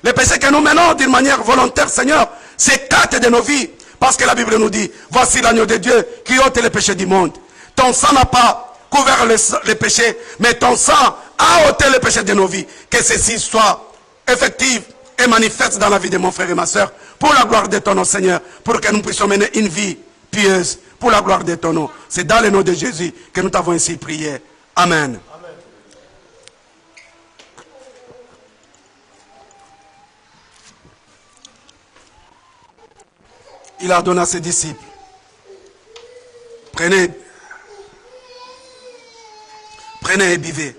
les péchés que nous menons d'une manière volontaire, Seigneur, s'écartent de nos vies. Parce que la Bible nous dit, voici l'agneau de Dieu qui ôte les péchés du monde. Ton sang n'a pas couvert les péchés, mais ton sang a ôté les péchés de nos vies. Que ceci soit effectif et manifeste dans la vie de mon frère et ma soeur, pour la gloire de ton nom, Seigneur, pour que nous puissions mener une vie pieuse, pour la gloire de ton nom. C'est dans le nom de Jésus que nous t'avons ainsi prié. Amen. Il a donné à ses disciples. Prenez et buvez.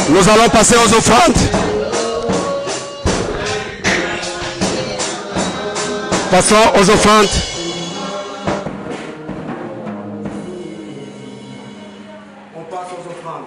Nous allons passer aux offrandes. Passons aux offrandes. On passe aux offrandes.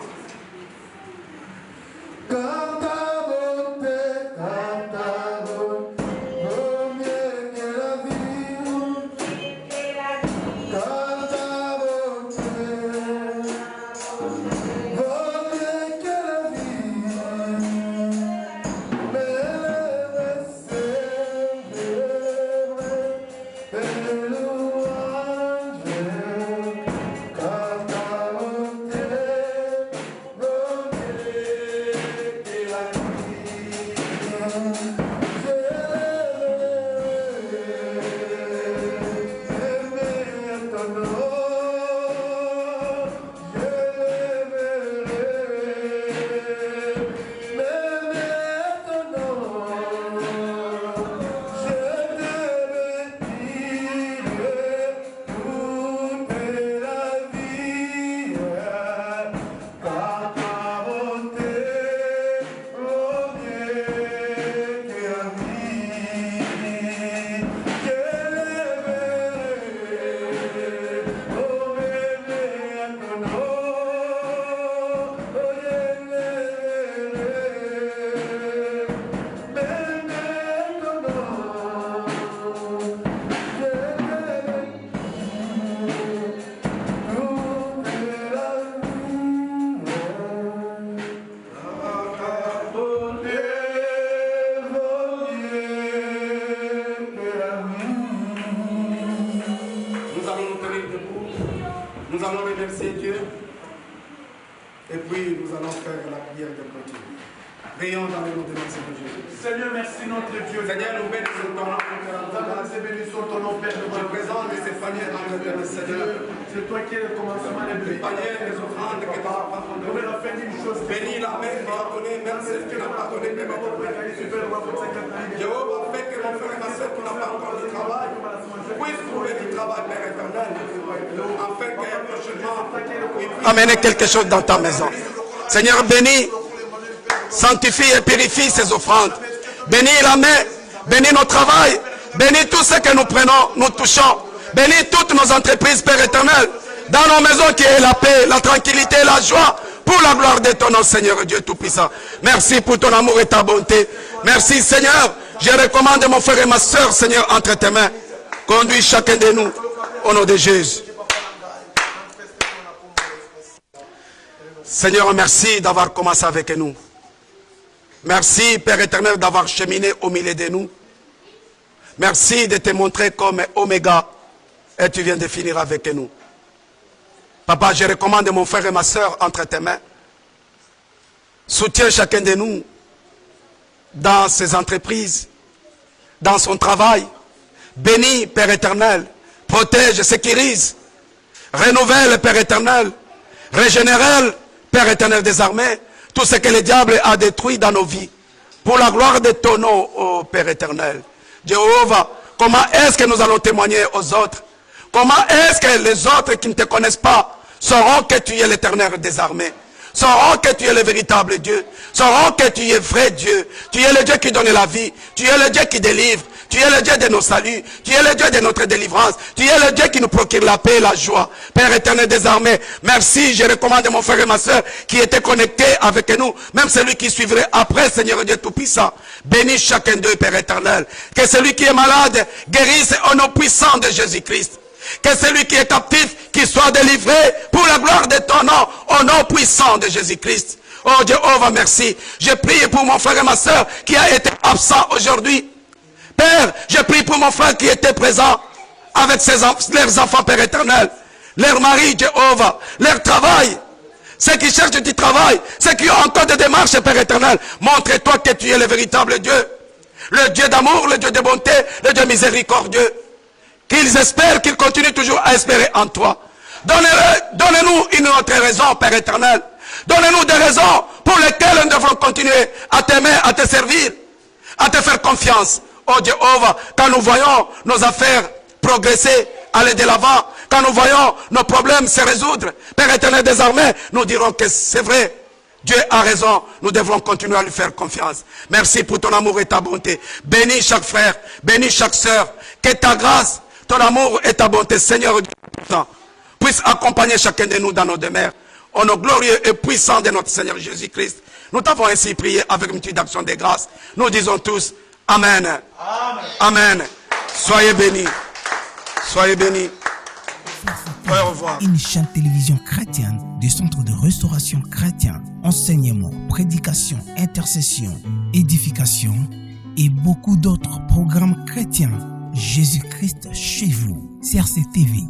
Nous allons remercier Dieu et puis nous allons faire la prière de clôture. Veillons dans le nom de notre Seigneur Jésus. Seigneur, merci notre Dieu. Seigneur, nous bénissons ton nom. Bénissons ton nom, Père. Je présente ces paniers entre tes mains, Seigneur. C'est toi qui es le commencement des paniers, les offrandes que tu as pardonnées. Bénis la main qui a donné, même celle qui n'a pas donné, Père. Jéhovah, fais que mon frère et ma soeur qui n'a pas encore de travail puisse trouver du travail, Père éternel. Afin que prochainement. Amenez quelque chose dans ta maison. Seigneur, bénis, sanctifie et purifie ces offrandes. Bénis la main, bénis nos travail, bénis tout ce que nous prenons, nous touchons. Bénis toutes nos entreprises, Père éternel. Dans nos maisons qui est la paix, la tranquillité, la joie. Pour la gloire de ton nom, Seigneur Dieu Tout-Puissant. Merci pour ton amour et ta bonté. Merci, Seigneur. Je recommande mon frère et ma soeur, Seigneur, entre tes mains. Conduis chacun de nous au nom de Jésus. Seigneur, merci d'avoir commencé avec nous. Merci, Père éternel, d'avoir cheminé au milieu de nous. Merci de te montrer comme Oméga. Et tu viens de finir avec nous. Papa, je recommande mon frère et ma soeur entre tes mains. Soutiens chacun de nous dans ses entreprises, dans son travail. Bénis, Père éternel. Protège, sécurise. Renouvelle, Père éternel. Régénère, Père éternel des armées, tout ce que le diable a détruit dans nos vies. Pour la gloire de ton nom, ô Père éternel. Jéhovah, comment est-ce que nous allons témoigner aux autres? Comment est-ce que les autres qui ne te connaissent pas sauront que tu es l'éternel des armées? Sauront que tu es le véritable Dieu. Sauront que tu es vrai Dieu. Tu es le Dieu qui donne la vie. Tu es le Dieu qui délivre. Tu es le Dieu de nos saluts. Tu es le Dieu de notre délivrance. Tu es le Dieu qui nous procure la paix et la joie. Père éternel des armées, merci. Je recommande mon frère et ma soeur qui étaient connectés avec nous. Même celui qui suivrait après, Seigneur Dieu Tout-Puissant. Bénis chacun d'eux, Père éternel. Que celui qui est malade guérisse au nom puissant de Jésus-Christ. Que celui qui est captif, qui soit délivré pour la gloire de ton nom, au nom puissant de Jésus-Christ. Oh Jéhovah, merci. Je prie pour mon frère et ma soeur qui a été absent aujourd'hui. Père, je prie pour mon frère qui était présent avec leurs enfants, Père éternel. Leur mari, Jéhovah, leur travail. Ceux qui cherchent du travail, ceux qui ont encore des démarches, Père éternel. Montre-toi que tu es le véritable Dieu. Le Dieu d'amour, le Dieu de bonté, le Dieu miséricordieux. Qu'ils espèrent, qu'ils continuent toujours à espérer en toi. Donne-nous une autre raison, Père éternel. Donne-nous des raisons pour lesquelles nous devons continuer à t'aimer, à te servir, à te faire confiance. Oh Jéhovah, quand nous voyons nos affaires progresser, aller de l'avant, quand nous voyons nos problèmes se résoudre, Père éternel des armées, nous dirons que c'est vrai. Dieu a raison, nous devons continuer à lui faire confiance. Merci pour ton amour et ta bonté. Bénis chaque frère, bénis chaque sœur. Que ta grâce, ton amour et ta bonté, Seigneur Dieu Tout-Puissant, puissent accompagner chacun de nous dans nos demeures. Au nom glorieux et puissant de notre Seigneur Jésus-Christ, nous t'avons ainsi prié avec une petite action de grâce. Nous disons tous Amen. Amen. Amen. Soyez bénis. Soyez bénis. Au revoir. Une chaîne télévision chrétienne du Centre de restauration chrétienne, enseignement, prédication, intercession, édification et beaucoup d'autres programmes chrétiens. Jésus-Christ chez vous. CRC TV.